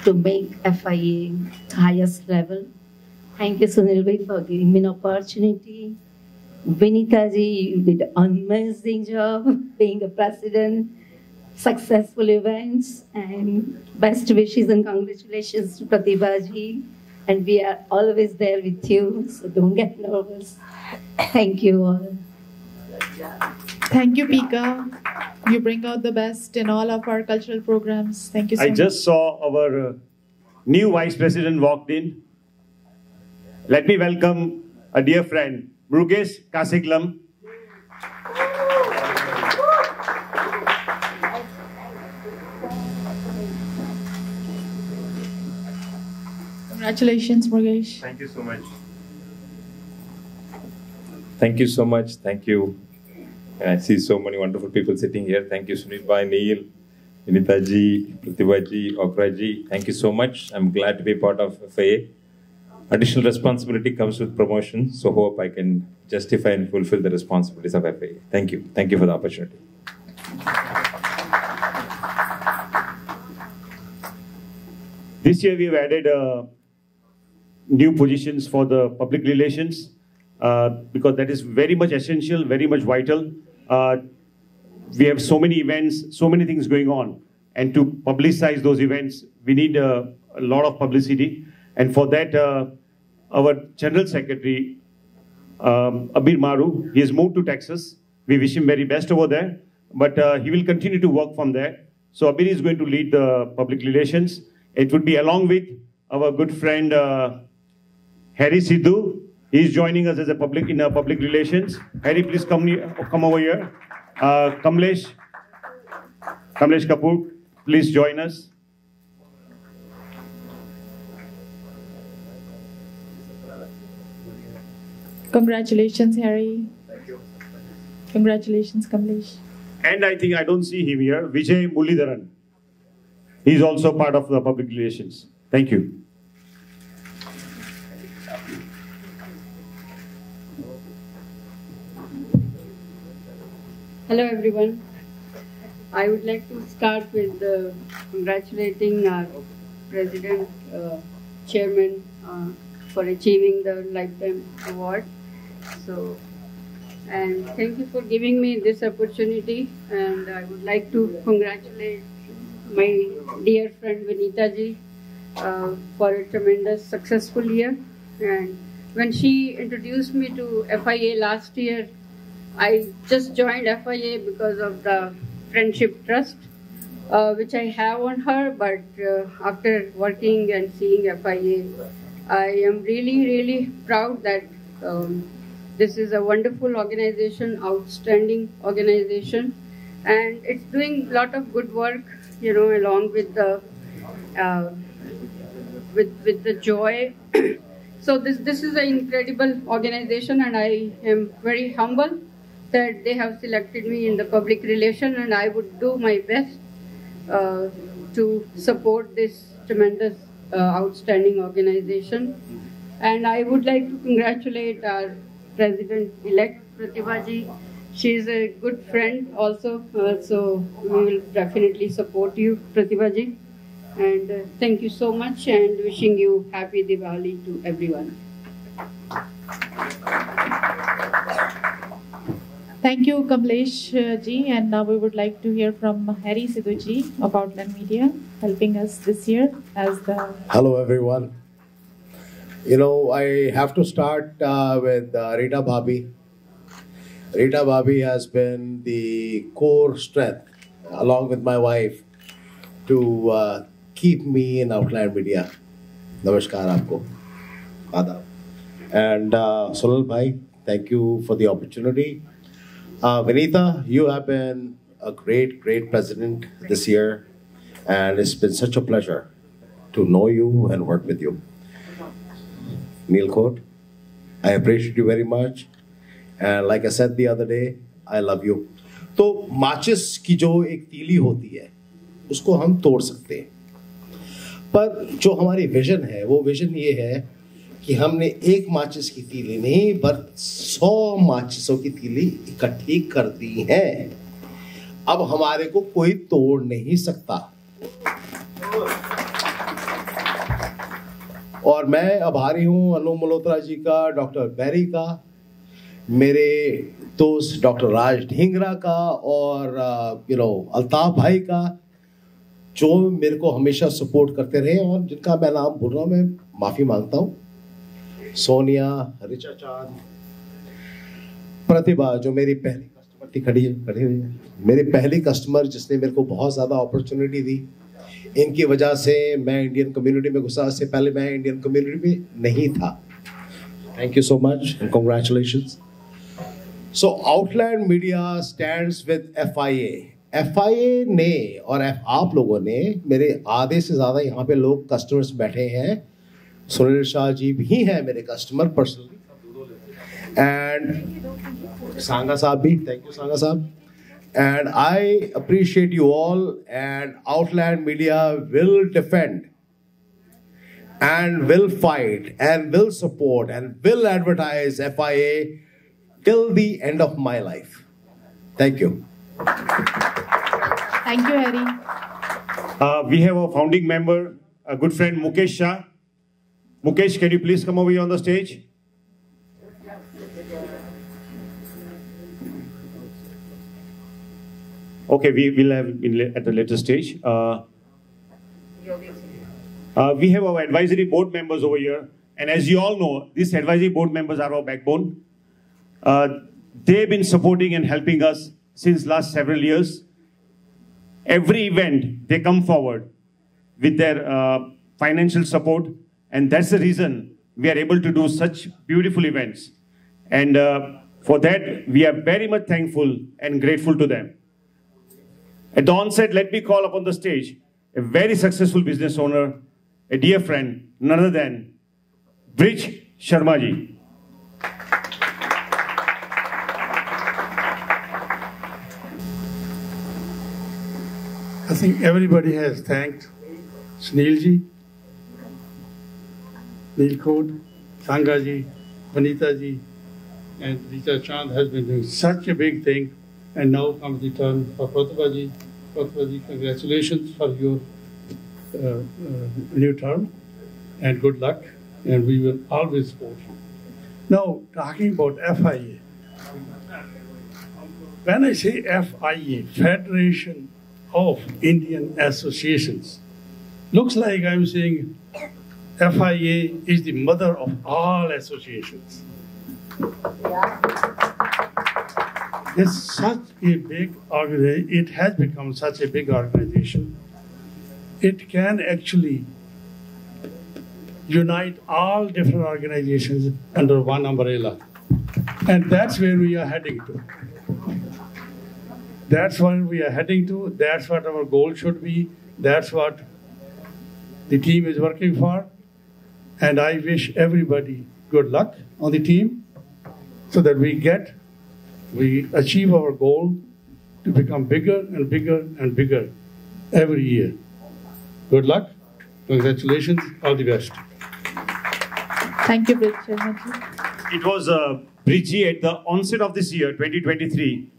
to make FIA highest level. Thank you, Sunil Bhai, for giving me an opportunity. Vinita ji, you did an amazing job being a president. Successful events, and best wishes and congratulations to Pratibha ji. And we are always there with you, so don't get nervous. Thank you all. Thank you, Pika. You bring out the best in all of our cultural programs. Thank you so much. I just saw our new Vice President walked in. Let me welcome a dear friend, Murugesh Kasiklam. Congratulations, Murugesh. Thank you so much. Thank you so much. Thank you. And I see so many wonderful people sitting here. Thank you, Sunil Bhai, Neil, Vinita ji, Pratibha ji, Okra ji. Thank you so much. I'm glad to be part of FIA. Additional responsibility comes with promotion, so hope I can justify and fulfill the responsibilities of FIA. Thank you. Thank you for the opportunity. This year we've added new positions for the public relations because that is very much essential, very much vital. We have so many events, so many things going on, and to publicize those events, we need a lot of publicity. And for that, our General Secretary, Abir Maru, he has moved to Texas. We wish him very best over there, but he will continue to work from there. So Abir is going to lead the public relations. It would be along with our good friend Harry Sidhu. He is joining us as a public relations. Harry, please come over here. Kamlesh Kapoor, please join us. Congratulations, Harry. Thank you. Congratulations, Kamlesh. And I think I don't see him here, Vijay Mulidharan. He's also part of the public relations. Thank you. Hello everyone. I would like to start with congratulating our President, Chairman for achieving the Lifetime Award. So, and thank you for giving me this opportunity, and I would like to congratulate my dear friend Vinita ji for a tremendous successful year. And when she introduced me to FIA last year, I just joined FIA because of the friendship trust which I have on her, but after working and seeing FIA, I am really proud that this is a wonderful organization, outstanding organization, and it's doing a lot of good work, you know, along with the with the joy. So this is an incredible organization, and I am very humble that they have selected me in the public relation, and I would do my best to support this tremendous, outstanding organization. And I would like to congratulate our President-elect, Pratibha ji. She is a good friend also, so we will definitely support you, Pratibha ji. And thank you so much, and wishing you happy Diwali to everyone. Thank you, Kamlesh ji. And now we would like to hear from Harry Sidhu ji of Outland Media, helping us this year as the... Hello, everyone. You know, I have to start with Rita Bhabhi. Rita Bhabhi has been the core strength, along with my wife, to keep me in Outland Media. Namaskar aapko. Adab. And Sunil bhai, thank you for the opportunity. Vinita, you have been a great president this year, and it's been such a pleasure to know you and work with you. Neil Court, I appreciate you very much, and like I said the other day, I love you. तो माचिस की जो एक तीली होती है, उसको हम तोड़ सकते हैं, पर जो हमारी विजन है, वो विजन ये है कि हमने एक माचिस की तीली नहीं, पर 100 माचिसों की तीली इकट्ठी कर दी है. अब हमारे को कोई तोड़ नहीं सकता. और मैं आभारी हूं अनु मल्होत्रा जी का, डॉक्टर बैरी का, मेरे दोस्त डॉक्टर राज ढींगरा का, और अल्ताफ भाई का, जो मेरे को हमेशा सपोर्ट करते रहे और जिनका मैं नाम भूल रहा हूं, मैं माफी मांगता हूं. सोनिया, ऋचा चांद, प्रतिभा जो मेरी पहली कस्टमर थी, खड़ी हुई है, मेरी पहली कस्टमर जिसने मेरे को बहुत ज़्यादा अपॉर्चुनिटी दी. इनकी वजह से मैं इंडियन कम्युनिटी में घुसा. इससे पहले मैं इंडियन कम्युनिटी में नहीं था. Thank you so much and congratulations. So Outland media stands with FIA. FIA ने और आप लोगों ने, मेरे आधे से ज़्यादा यहाँ पे लोग कस्टमर्स बैठे हैं. सुनील शाह जी भी हैं मेरे कस्टमर पर्सनली, एंड सांगा साहब भी. थैंक यू सांगा साहब. And I appreciate you all, and Outland Media will defend and will fight and will support and will advertise FIA till the end of my life. Thank you. Thank you, Harry. We have a founding member, a good friend, Mukesh Shah. Mukesh, can you please come over here on the stage? Okay, we will have at a later stage. We have our advisory board members over here, and as you all know, these advisory board members are our backbone. They've been supporting and helping us since last several years. Every event, they come forward with their financial support, and that's the reason we are able to do such beautiful events. And for that, we are very much thankful and grateful to them. At the onset, let me call upon the stage a very successful business owner, a dear friend, none other than Brij Sharma ji. I think everybody has thanked Sunilji, Neelkot, Sangaji, Vanitaji, and Richa Chand has been doing such a big thing. And now comes the turn for Pratibhaji. Pratibhaji, congratulations for your new term and good luck. And we will always support you. Now, talking about FIA. When I say FIA, Federation of Indian Associations, looks like I'm saying FIA is the mother of all associations. It's such a big organization. It has become such a big organization. It can actually unite all different organizations under one umbrella. And that's where we are heading to. That's where we are heading to. That's what our goal should be. That's what the team is working for. And I wish everybody good luck on the team so that we achieve our goal to become bigger and bigger and bigger every year. Good luck. Congratulations. All the best. Thank you, Chairman. It was Bridgie at the onset of this year, 2023.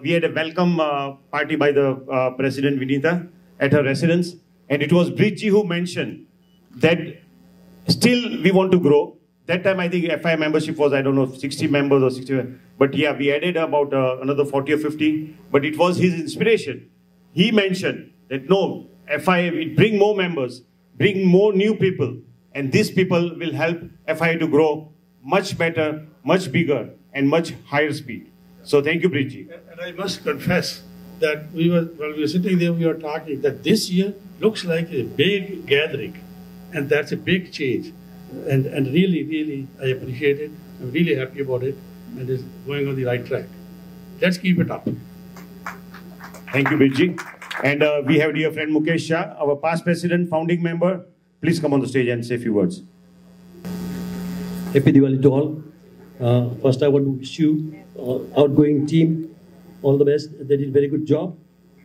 We had a welcome party by the President Vinita at her residence. And it was Bridgie who mentioned that still we want to grow. That time I think FIA membership was, I don't know, 60 members or 60. But yeah, we added about another 40 or 50. But it was his inspiration. He mentioned that no, FIA will bring more members, bring more new people. And these people will help FIA to grow much better, much bigger, and much higher speed. So thank you, Bridgie. And I must confess that while we were sitting there, we were talking that this year looks like a big gathering. And that's a big change. And really, really, I appreciate it. I'm really happy about it. And it's going on the right track. Let's keep it up. Thank you, Bridgie. And we have dear friend Mukesh Shah, our past president, founding member. Please come on the stage and say a few words. Happy Diwali to all. First, I want to wish you, outgoing team, all the best. They did a very good job.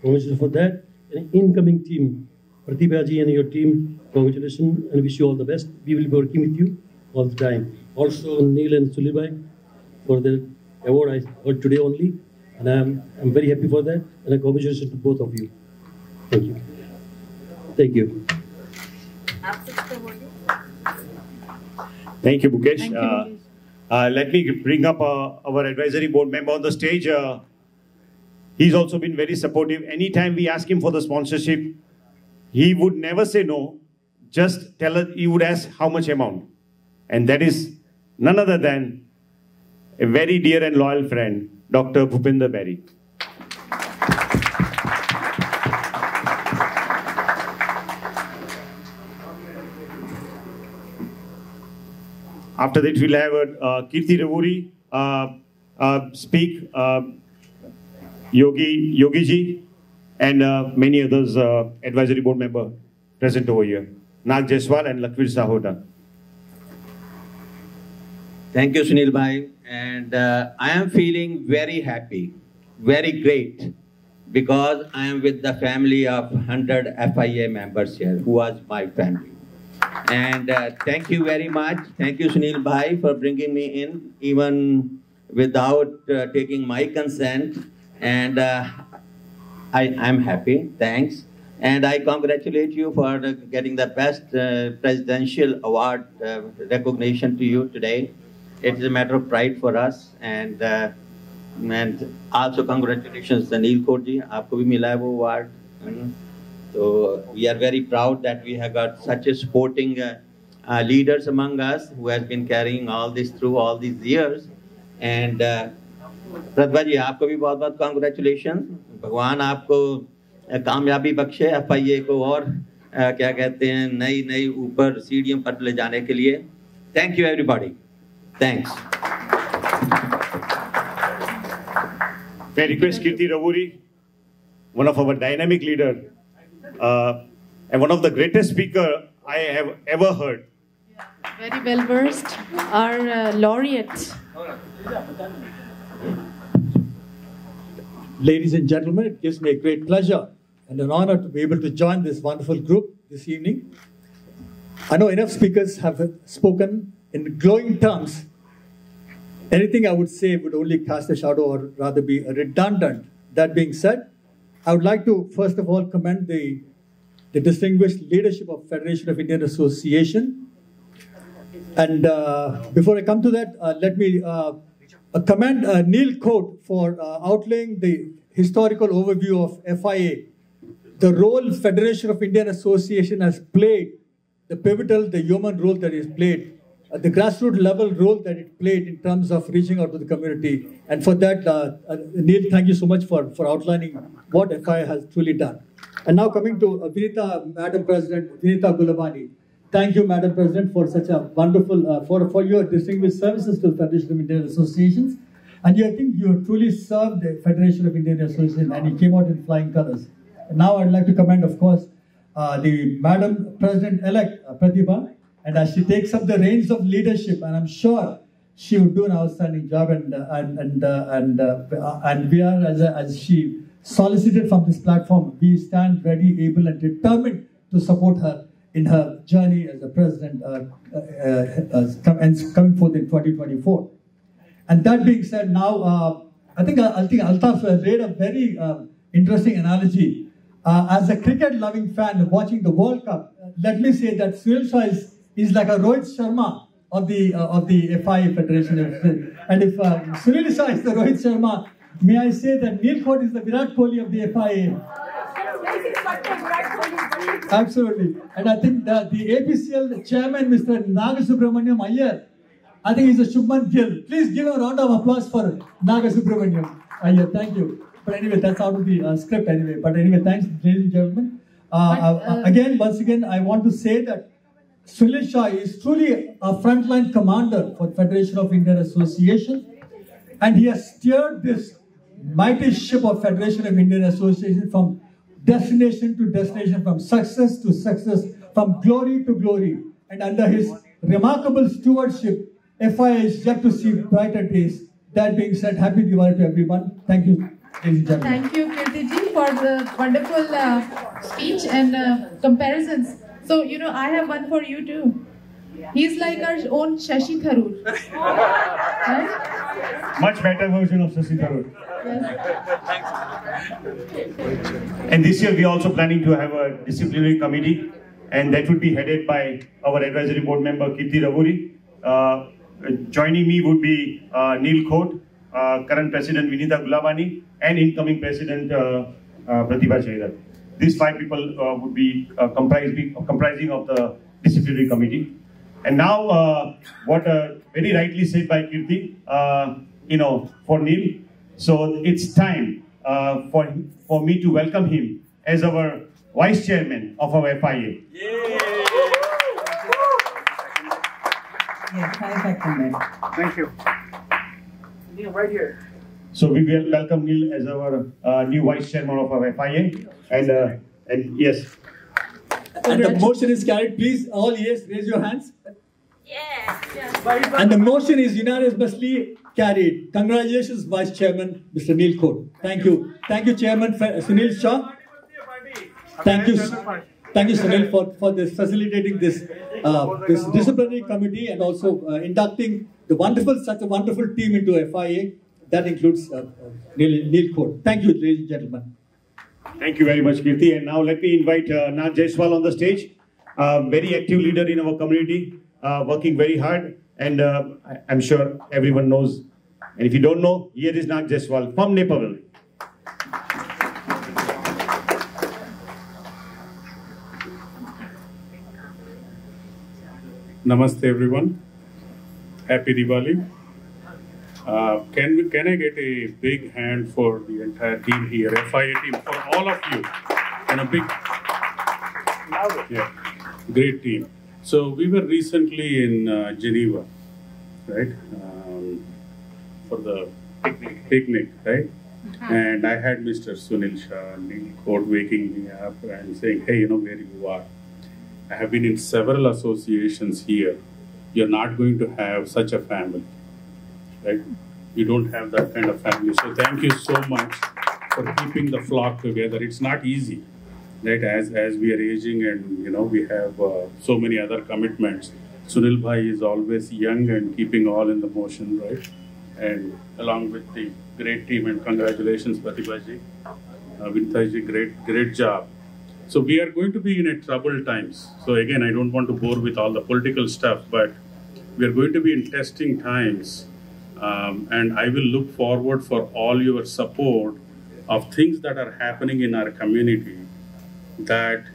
Congratulations for that. And incoming team, Pratibhaji and your team, congratulations and wish you all the best. We will be working with you all the time. Also, Neil and Sulibhai for the award I heard today only. And I'm very happy for that. And congratulations to both of you. Thank you. Thank you. Thank you, Mukesh. Let me bring up our advisory board member on the stage. He's also been very supportive. Anytime we ask him for the sponsorship, he would never say no. Just tell us, he would ask how much amount. And that is none other than a very dear and loyal friend, Dr. Bhupinder Berry. After that, we'll have Kirti Ravuri speak, Yogi Ji, and many others advisory board member present over here. Nag Jaiswal and Lakvir Sahota. Thank you, Sunil Bhai. And I am feeling very happy, very great, because I am with the family of 100 FIA members here, who was my family. And thank you very much. Thank you, Sunil Bhai, for bringing me in, even without taking my consent. And I'm happy. Thanks. And I congratulate you for getting the best presidential award recognition to you today. It is a matter of pride for us. And also congratulations, Neelkot ji. Aapko bhi mila hai wo award. So we are very proud that we have got such a supporting leaders among us who has been carrying all this through all these years. And Pratibha ji, आपको भी बहुत-बहुत congratulations. भगवान आपको कामयाबी बख्शे FIA को और क्या कहते हैं नई ऊपर सीढ़ियों पर ले जाने के लिए. Thank you everybody. Thanks. May I request Kirti Ravuri, one of our dynamic leaders, and one of the greatest speakers I have ever heard. Very well versed. Our laureate. Ladies and gentlemen, it gives me a great pleasure and an honor to be able to join this wonderful group this evening. I know enough speakers have spoken in glowing terms. Anything I would say would only cast a shadow or rather be redundant. That being said, I would like to first of all commend the distinguished leadership of Federation of Indian Association. And before I come to that, let me commend Neil Cote for outlining the historical overview of FIA, the role Federation of Indian Association has played, the pivotal, the human role that is played, the grassroots level role that it played in terms of reaching out to the community. And for that, Neil, thank you so much for outlining what FIA has truly done. And now coming to Vinita, Madam President, Vinita Gulabani. Thank you, Madam President, for such a wonderful, for your distinguished services to the Federation of Indian Associations. And I think you truly served the Federation of Indian Association and you came out in flying colors. And now I'd like to commend, of course, the Madam President-elect, Pratibha, and as she takes up the reins of leadership, and I'm sure she would do an outstanding job, and we are, as she solicited from this platform, we stand ready, able, and determined to support her in her journey as a president coming forth in 2024. And that being said, now I think Altaf made a very interesting analogy. As a cricket-loving fan watching the World Cup, let me say that Sunil Shah is like a Rohit Sharma of the FIA Federation. And if Sunil Shah is the Rohit Sharma, may I say that Neil Cote is the Virat Kohli of the FIA. Absolutely. And I think that the APCL chairman, Mr. Nagasubramaniam Iyer, I think he's a Shubman Gill. Please give a round of applause for Nagasubramaniam Iyer. Thank you. But anyway, that's out of the script anyway. But anyway, thanks, ladies and gentlemen. Once again, I want to say that Sunil Shah is truly a frontline commander for Federation of Indian Association, and he has steered this mighty ship of Federation of Indian Association from destination to destination, from success to success, from glory to glory. And under his remarkable stewardship, FIA is yet to see brighter days. That being said, happy Diwali to everyone. Thank you, ladies and gentlemen. Thank you, Kirtiji, for the wonderful speech and comparisons. So, I have one for you too. He's like our own Shashi Tharoor. Right? Much better version of Shashi Tharoor. Yes. And this year we are also planning to have a disciplinary committee, and that would be headed by our advisory board member Kirti Ravuri. Joining me would be Neil Cote, current president Vinita Gulabani, and incoming president Pratibha Chaidar. These 5 people would be comprising of the disciplinary committee. And now, what very rightly said by Kirti, for Neil. So it's time for me to welcome him as our vice chairman of our FIA. Thank you. Neil, right here. So we will welcome Neil as our new vice chairman of our FIA, and yes. And the motion is carried. Please, all yes, raise your hands. And the motion is unanimously carried. Congratulations, Vice Chairman, Mr. Neil Cote. Thank you. Thank you, Chairman Sunil Shah. Thank you, Sunil, for this, facilitating this disciplinary committee and also inducting such a wonderful team into FIA. That includes Neil Cote. Thank you, ladies and gentlemen. Thank you very much, Kirti. And now let me invite Nag Jaiswal on the stage. Very active leader in our community, working very hard. And I'm sure everyone knows. And if you don't know, here is Nag Jaiswal from Nepal. Namaste, everyone. Happy Diwali. Can I get a big hand for the entire team here, FIA team, for all of you, and a big, great team. So we were recently in Geneva, right, for the picnic, right? And I had Mr. Sunil Shah, Neil Cote waking me up and saying, hey, where you are. I have been in several associations here. You're not going to have such a family, right? You don't have that kind of family. So thank you so much for keeping the flock together. It's not easy. right? As we are aging and we have so many other commitments. Sunil Bhai is always young and keeping all in the motion, right? And along with the great team, and congratulations, Pratibha ji, Vinita ji, great job. So we are going to be in a troubled times. So again, I don't want to bore with all the political stuff, but we are going to be in testing times. And I will look forward for all your support of things that are happening in our community, that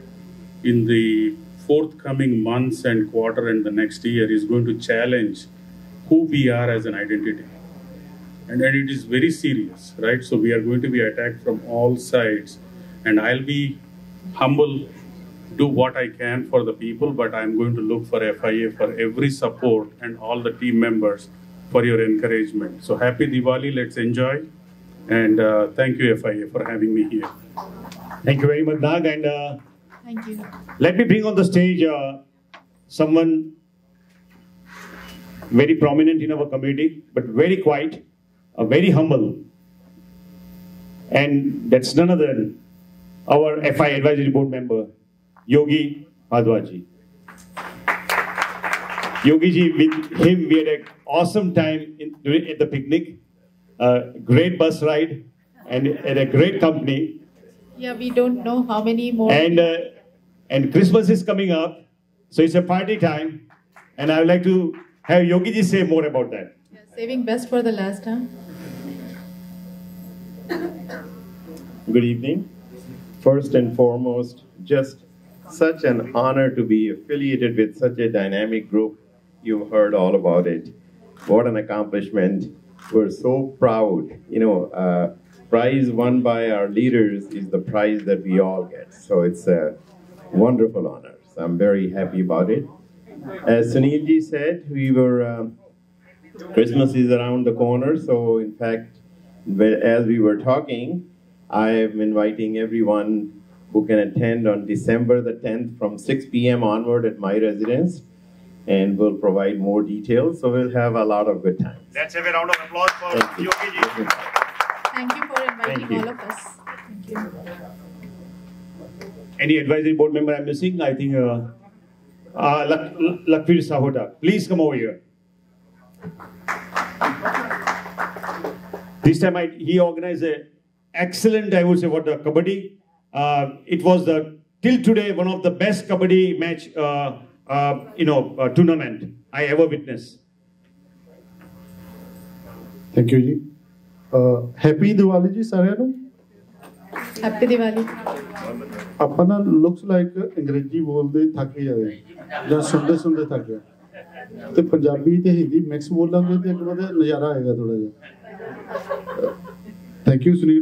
in the forthcoming months and quarter and the next year is going to challenge who we are as an identity. And it is very serious, right? So we are going to be attacked from all sides, and I'll be humble, do what I can for the people, but I'm going to look for FIA for every support and all the team members for your encouragement. So happy Diwali, let's enjoy. And thank you, FIA, for having me here. Thank you very much, Nag. And thank you. Let me bring on the stage someone very prominent in our community, but very quiet, very humble. And that's none other than our FIA Advisory Board member, Yogi Bhardwaj. Yogi ji, with him we had an awesome time at the picnic, great bus ride, and at a great company. Yeah, we don't know how many more. And Christmas is coming up, so it's a party time, and I would like to have Yogi ji say more about that. Yeah, saving best for the last time. Good evening. First and foremost, just such an honor to be affiliated with such a dynamic group. You've heard all about it. What an accomplishment. We're so proud. Prize won by our leaders is the prize that we all get. So it's a wonderful honor. So I'm very happy about it. As Sunil ji said, Christmas is around the corner. So in fact, as we were talking, I am inviting everyone who can attend on December the 10th from 6 p.m. onward at my residence, and we'll provide more details. So we'll have a lot of good times. Let's have a round of applause for Yogi ji. Thank you for inviting all of us. Thank you. Any advisory board member I'm missing? I think Lakvir Sahota. Please come over here. This time he organized a excellent, I would say, the kabaddi. It was till today one of the best kabaddi match, tournament I ever witnessed. Thank you, ji. Happy Diwali, ji, साਰਿਆਂ Happy Diwali. अपना looks like अंग्रेजी बोलते थक जाए या सुनते थक गया तो पंजाबी ते हिंदी मिक्स बोलांगे तो एक बार नज़ारा आएगा थोड़ा जा थैंक यू सुनील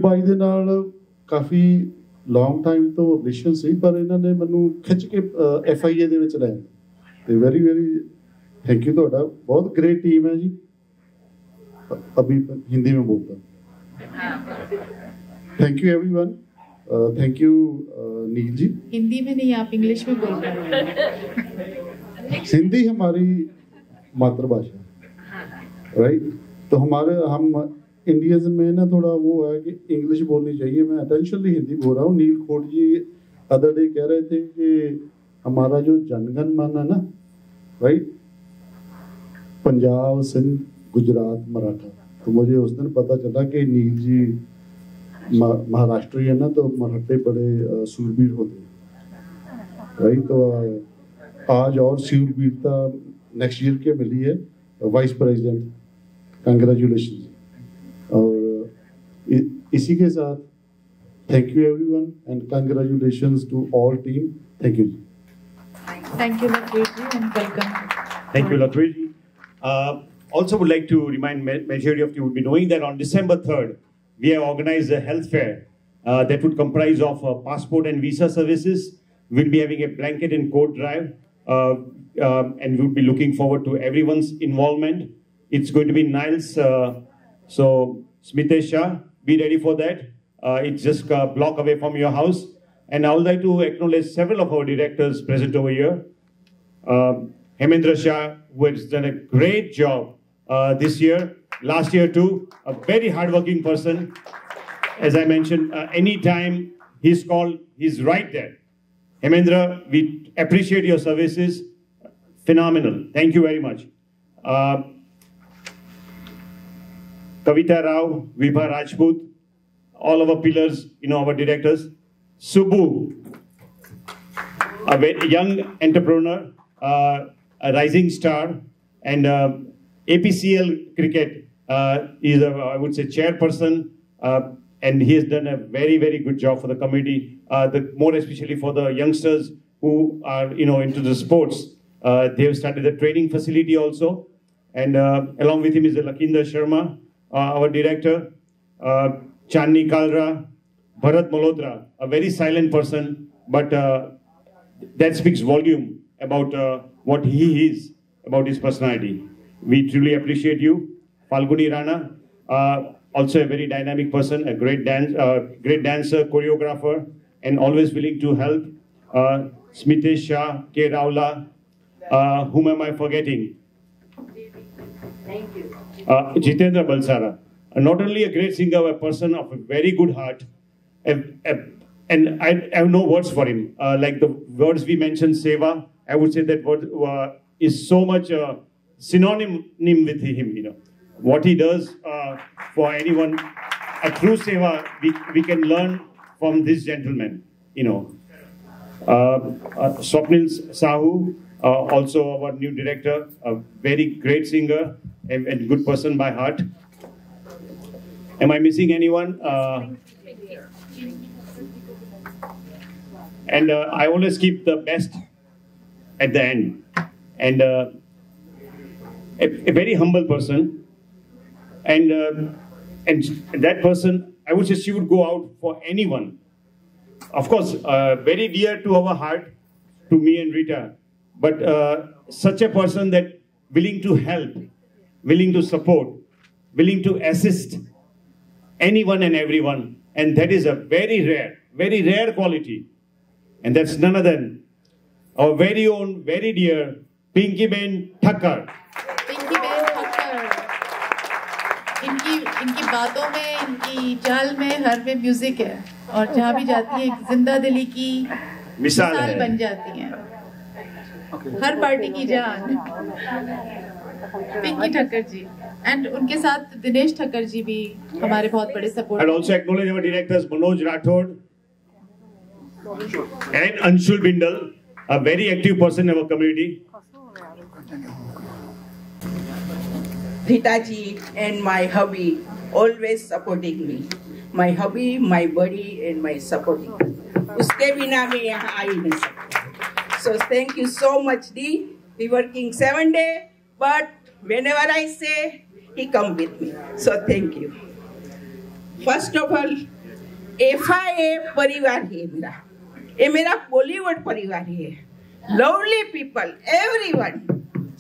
भाई ਦੇ ਨਾਲ ਕਾਫੀ ਲੌਂਗ ਟਾਈਮ ਤੋਂ ਰਿਲੇਸ਼ਨ ਸੀ ਪਰ ਇਹਨਾਂ ਨੇ ਮੈਨੂੰ ਖਿੱਚ ਕੇ FIA ਦੇ ਵਿੱਚ ਲੈ ਤੇ ਵੈਰੀ ਥੈਂਕ ਯੂ ਤੁਹਾਡਾ ਬਹੁਤ ਗ੍ਰੇਟ ਟੀਮ ਹੈ ਜੀ अभी हिंदी में बोलता thank you everyone thank you Neel ji Hindi में नहीं आप इंग्लिश में बोल रहे हैं हिंदी हमारी मातृभाषा राइट तो हम इंडियंस में ना थोड़ा वो है कि इंग्लिश बोलनी चाहिए मैं अटेंशनली हिंदी बोल रहा हूँ नील खोट जी अदर डे कह रहे थे कि हमारा जो जनगण मन है ना राइट पंजाब सिंध गुजरात मराठा तो मुझे उस दिन पता चला कि नील जी महाराष्ट्री है ना तो मराठे बड़े सूरबीर होते हैं राइट तो आज और सूरबीरता नेक्स्ट ईयर के मिली है वाइस प्रेसिडेंट कंग्रेचुलेशन और इसी के साथ thank you everyone and congratulations to all team thank you thank you Lakshmi ji and welcome thank you Lakshmi ji Also would like to remind majority of you would be knowing that on December 3rd, we have organized a health fair that would comprise of passport and visa services. We'll be having a blanket and coat drive and we'll be looking forward to everyone's involvement. It's going to be Niles. So Smithesha, be ready for that. It's just a block away from your house. And I would like to acknowledge several of our directors present over here. Hemendra Shah, who has done a great job this year, last year too, a very hardworking person. as I mentioned, anytime he's called, he's right there. Hemendra, we appreciate your services. Phenomenal. Thank you very much. Kavita Rao, Vibha Rajput, all our pillars, our directors. Subbu, a very young entrepreneur, a rising star, and APCL cricket is, I would say, chairperson, and he has done a very, very good job for the committee, more especially for the youngsters who are, into the sports. They have started a training facility also, and along with him is Lakinder Sharma, our director, Chandni Kalra, Bharat Malhotra, a very silent person, but that speaks volume about what he is, about his personality. We truly appreciate you. Falguni Rana, also a very dynamic person, a great dancer, choreographer, and always willing to help. Smitesh Shah, K. Raula, whom am I forgetting? Thank you. Jitendra Balsara, not only a great singer, a person of a very good heart, and I have no words for him. Like the words we mentioned, Seva, I would say that word is so much synonym with him. What he does for anyone, a true Seva, we can learn from this gentleman. Swapnil Sahu, also our new director, a very great singer and good person by heart. Am I missing anyone? And I always keep the best at the end. And a very humble person. And that person, I would say she would go out for anyone. Of course, very dear to our heart, to me and Rita. But such a person that willing to help, willing to support, willing to assist anyone and everyone. And that is a very rare quality. And that's none other than our very own, very dear Pinky Ben Thakkar. Pinky Ben Thakkar. इनकी बातों में, इनकी चाल में, हर में music है और जहाँ भी जाती है जिंदा दिली की मिसाल बन जाती हैं. हर पार्टी की जान पिंकी ठक्कर जी and उनके साथ दिनेश ठक्कर जी भी हमारे बहुत बड़े support. And also acknowledge our directors Manoj Rathod and Anshul Bindal, a very active person in our community. Rita ji and my hubby always supporting me. My hubby, my buddy, and my supporting. Uske bina main yahan aa nahi sakti. So thank you so much, Dee. We working 7 days, but whenever I say, he come with me. So thank you. First of all, FIA परिवार है मेरा. ये मेरा बॉलीवुड परिवार है. Lovely people, everyone.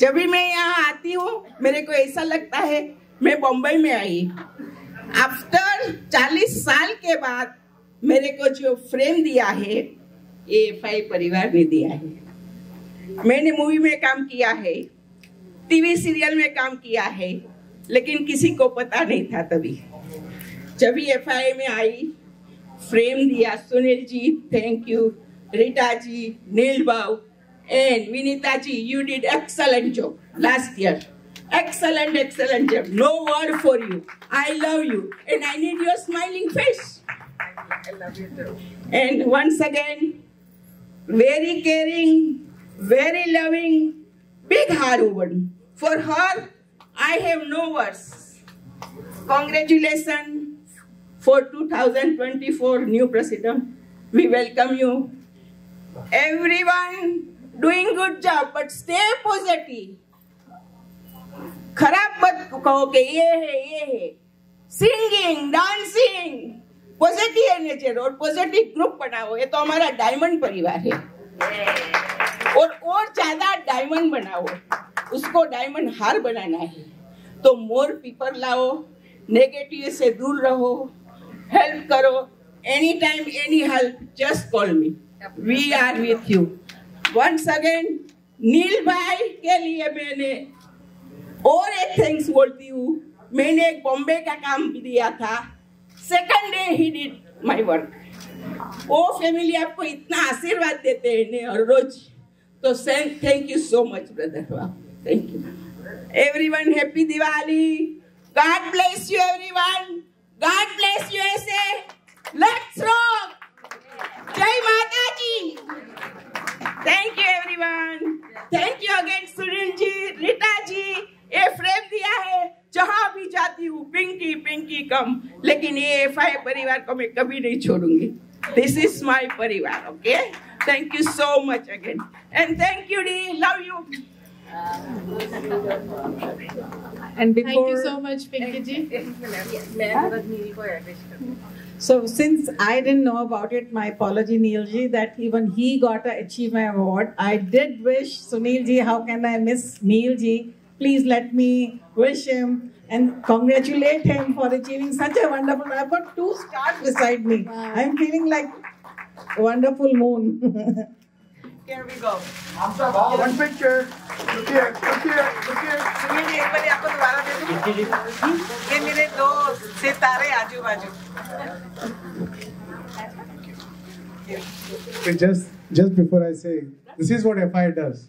जब भी मैं यहाँ आती हूँ, मेरे को ऐसा लगता है मैं बम्बई में आई. आफ्टर 40 साल के बाद मेरे को जो फ्रेम दिया है, ये FIA परिवार ने दिया है. मैंने मूवी में काम किया है, टीवी सीरियल में काम किया है, लेकिन किसी को पता नहीं था तभी. जब भी FIA में आई, फ्रेम दिया. Sunil ji, thank you. Rita ji, Neel Babu, and Vinita ji, you did excellent job last year. Excellent job. No word for you. I love you, and I need your smiling face. I love you too. And once again, very caring, very loving, big heart woman. For her, I have no words. Congratulations for 2024 new president. We welcome you. Everyone doing good job, but stay positive. खराब मत कहो कि ये है. Singing, dancing, positive nature और positive group बनाओ. ये तो हमारा डायमंड परिवार है. और ज्यादा डायमंड बनाओ. उसको डायमंड हार बनाना है. तो मोर पीपल लाओ. नेगेटिव से दूर रहो. हेल्प करो. Any time, any help, just call me. We are with you. Once again, नील भाई के लिए मैंने और एक थैंक्स बोलती हूँ. मैंने एक बॉम्बे का काम दिया था. Second day he did my work. वो फैमिली आपको इतना आशीर्वाद देते हैं हर रोज, तो thank you so much, brother. Wow, thank you. Everyone, happy Diwali. God bless you, everyone. God bless USA. Let's rock. Jai Mata Ji. Thank you, everyone. Thank you again, Sunil ji, Rita ji. ये frame दिया है, जहाँ भी जाती हूँ पिंकी पिंकी कम, लेकिन ये FIA परिवार को मैं कभी नहीं छोड़ूंगी. This is my परिवार, okay? Thank you so much again, and thank you, Dee. Love you. And before, Thank you so much, Pinky ji. So since I didn't know about it, my apology, Neil ji, that even he got an achievement award. I did wish Sunil ji, how can I miss Neil ji? Please let me wish him and congratulate him for achieving such a wonderful. I've got 2 stars beside me. Wow. I'm feeling like a wonderful moon. Here we go. One picture. Look here. Look here. Look here. Sunil ji, एक बार आपको दोबारा दे दूं? ये मेरे 2 सितारे आजू बाजू. Just before I say, this is what FIA does.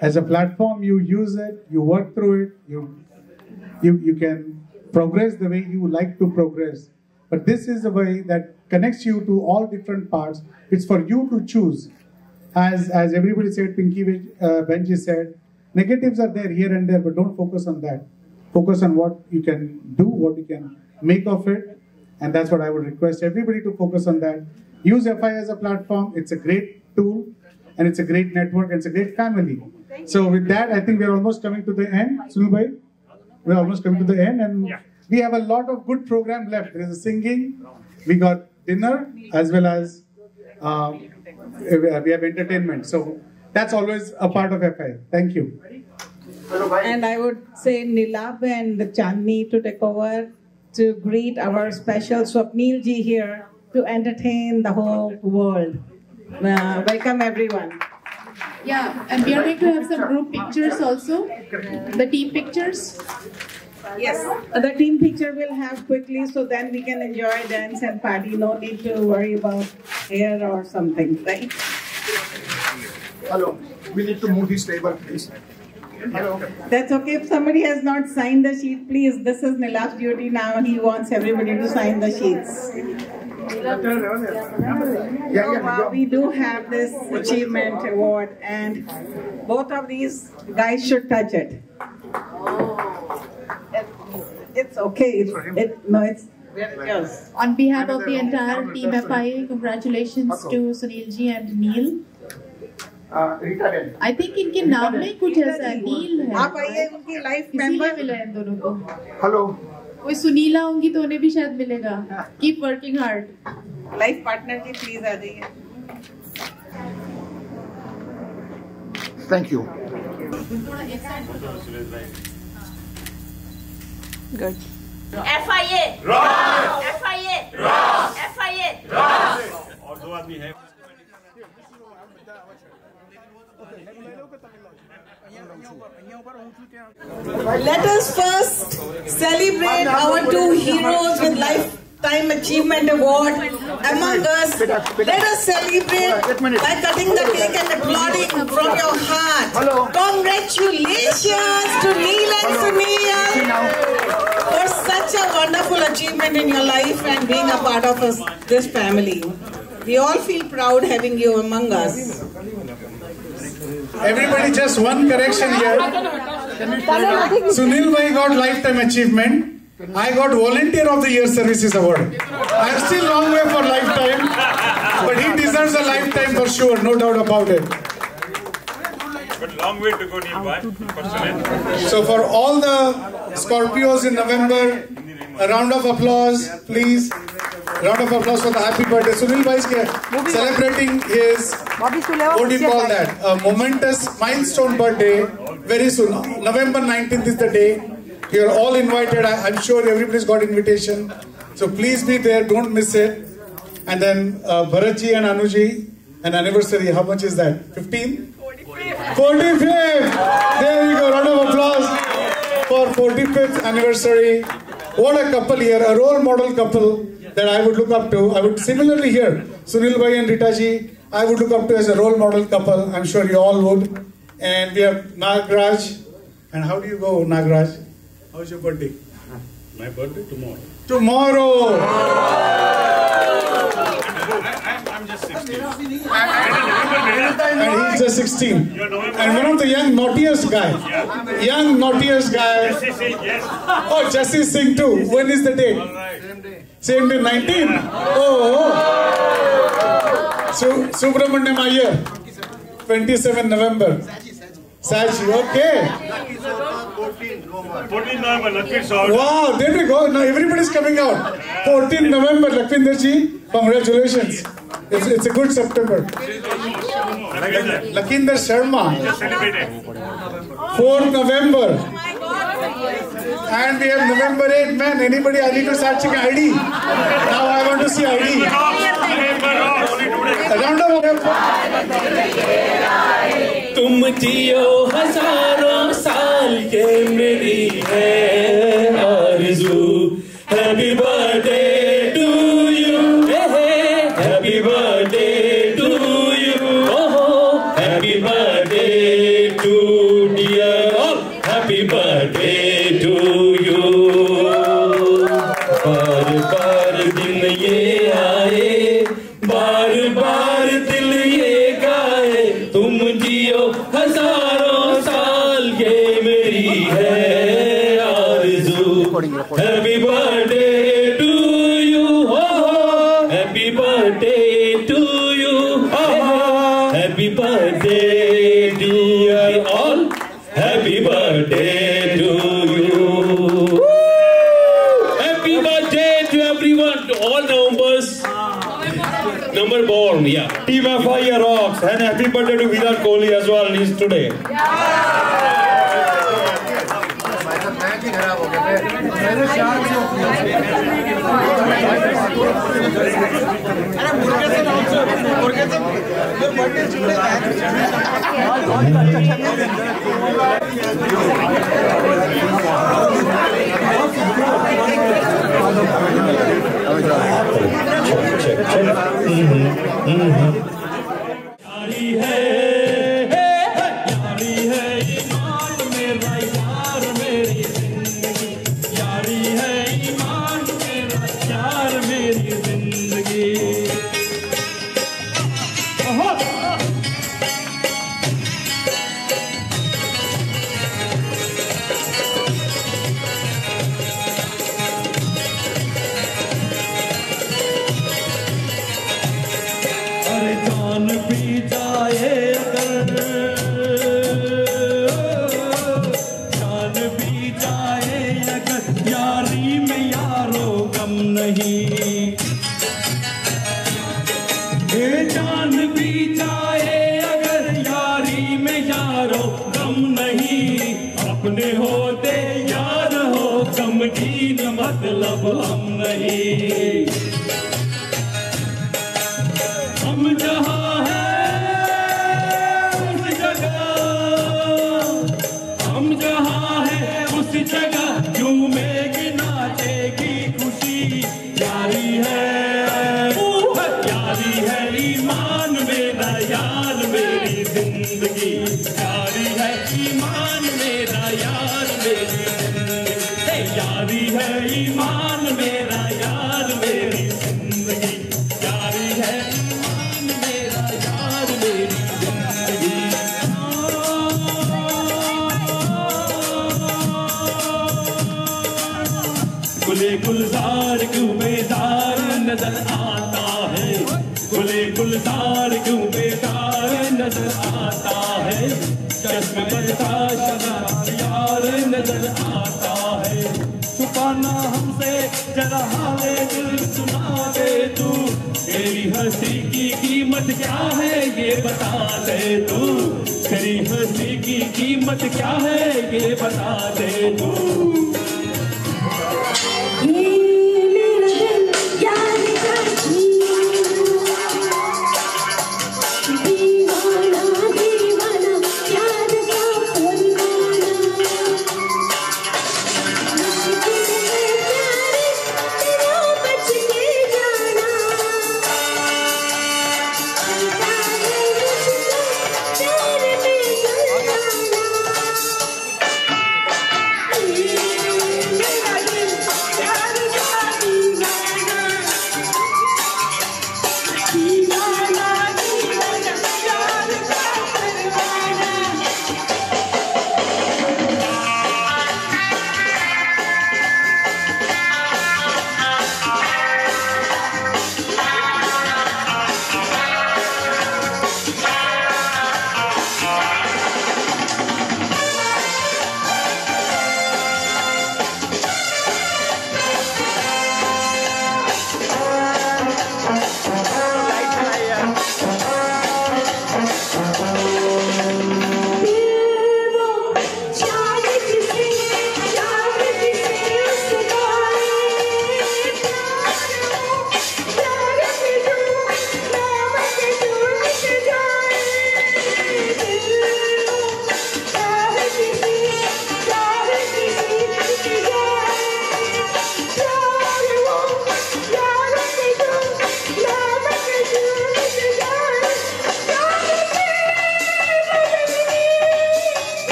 As a platform, you use it, you work through it, you can progress the way you like to progress. But this is a way that connects you to all different parts. It's for you to choose. As everybody said, Pinky Benji said, negatives are there here and there, but don't focus on that. Focus on what you can do, what you can make of it. And that's what I would request everybody to focus on that. Use FIA as a platform. It's a great tool, and it's a great network, and it's a great family. So with that, I think we're almost coming to the end. Sunil bhai, we're almost coming to the end, and we have a lot of good program left. There is a singing, we got dinner, as well as we have entertainment. So that's always a part of FIA. Thank you. And I would say Nilab and Chandni to take over to greet our special Swapnil ji here to entertain the whole world. Welcome everyone. Yeah, and we are going to have some group pictures also. The team pictures. Yes, the team picture we'll have quickly, so then we can enjoy dance and party. No need to worry about hair or something, right? Hello, we need to move his table, please. Hello. That's okay. If somebody has not signed the sheet, please, this is Nilaf's duty now. He wants everybody to sign the sheets. We do have this achievement award, and both of these guys should touch it. It's okay. It's yours. On behalf of the entire team FIA, congratulations to Sunil ji and Neil. I think इनके नाम में कुछ ऐसा है, नील है. आप आइए उनकी लाइफ मेंबर मिला इन दोनों को. हेलो. कोई सुनीला होंगी तो उन्हें भी शायद मिलेगा. Keep working hard. Life partner जी प्लीज आ जाइए. Thank you. Good. FIA. FIA. FIA. और 2 आदमी हैं. Let us first celebrate our 2 heroes with Lifetime Achievement Award among us. Let us celebrate by cutting the cake and applauding from your heart. Congratulations to Neil and Sunil for such a wonderful achievement in your life and being a part of this family. We all feel proud having you among us. Everybody, just one correction here. Sunil bhai got Lifetime Achievement. I got Volunteer of the Year Services Award. I'm still long way for Lifetime, but he deserves a Lifetime for sure, no doubt about it. But long way to go, Neil bhai. So for all the Scorpios in November, a round of applause, please. Round of applause for the happy birthday. Sunil bhai is celebrating his, what do you call that? A momentous milestone birthday very soon. November 19th is the day. You're all invited. I'm sure everybody's got invitation. So please be there. Don't miss it. And then Bharatji and Anuji, an anniversary. How much is that? 15? 45th. There you go. Round of applause for 45th anniversary. What a couple here, a role model couple that I would look up to. I would similarly here, Sunil Bhai and Rita ji, I would look up to as a role model couple. I'm sure you all would. And we have Nagraj. And how do you go, Nagraj? How's your birthday? My birthday tomorrow. Tomorrow! I'm just 16. And he's just 16. And one of the young naughtiest guy. Young naughtiest guy. Oh, Jesse Singh too. When is the date? Same day, 19? Oh. So, Subramanyam Iyer. 27 November. Sachi, okay. 14 November, Lakshmi Saur. Wow, there we go. Now everybody's coming out. 14 November, Lakwinder ji. Congratulations. It's a good September. Lakinder Sharma. 4th November. And we have November 8th, man. Anybody? I need to start checking ID. Now I want to see ID. Round of तुम जियो हजारों साल के मेरी है आरज़ू happy birthday to you happy birthday to you happy birthday to dear happy birthday to you बार बार दिन ये आए बार बार दिल ये गाए तुम जियो हजारों साल ये मेरी है आरज़ू happy birthday to you happy birthday to you happy birthday dear all happy birthday to you happy birthday to everyone to all Novembers number born, yeah. Team FIA rocks, and happy birthday to Virat Kohli as well. He's today. यारी है ईमान मेरा यार मेरी जिंदगी यारी है ईमान मेरा यार मेरी जिंदगी अरे जान भी जाए अगर जान भी जाए अगर यारी में यारो गम नहीं जान भी जाए अगर यारी में यारो गम नहीं अपने होते यार हो गमगीन मतलब हम नहीं हम जहाँ हैं उस जगह हम जहाँ हैं उस जगह झूमेगी नाचेगी खुशी यारी है ईमान मेरा यार मेरी जिंदगी यारी है ईमान मेरा यार मेरी जिंदगी यारी है ईमान मेरा यार मेरी जिंदगी यारी है गुले गुलजार क्यों बेदार नजर आता है गुले गुलजार क्यों बेदार नजर आता है चश्म बरसा शराब यार नजर आता है छुपाना हमसे जरा हाले दिल सुना दे तू तेरी हंसी की कीमत क्या है ये बता दे तू तेरी हंसी की कीमत क्या है ये बता दे तू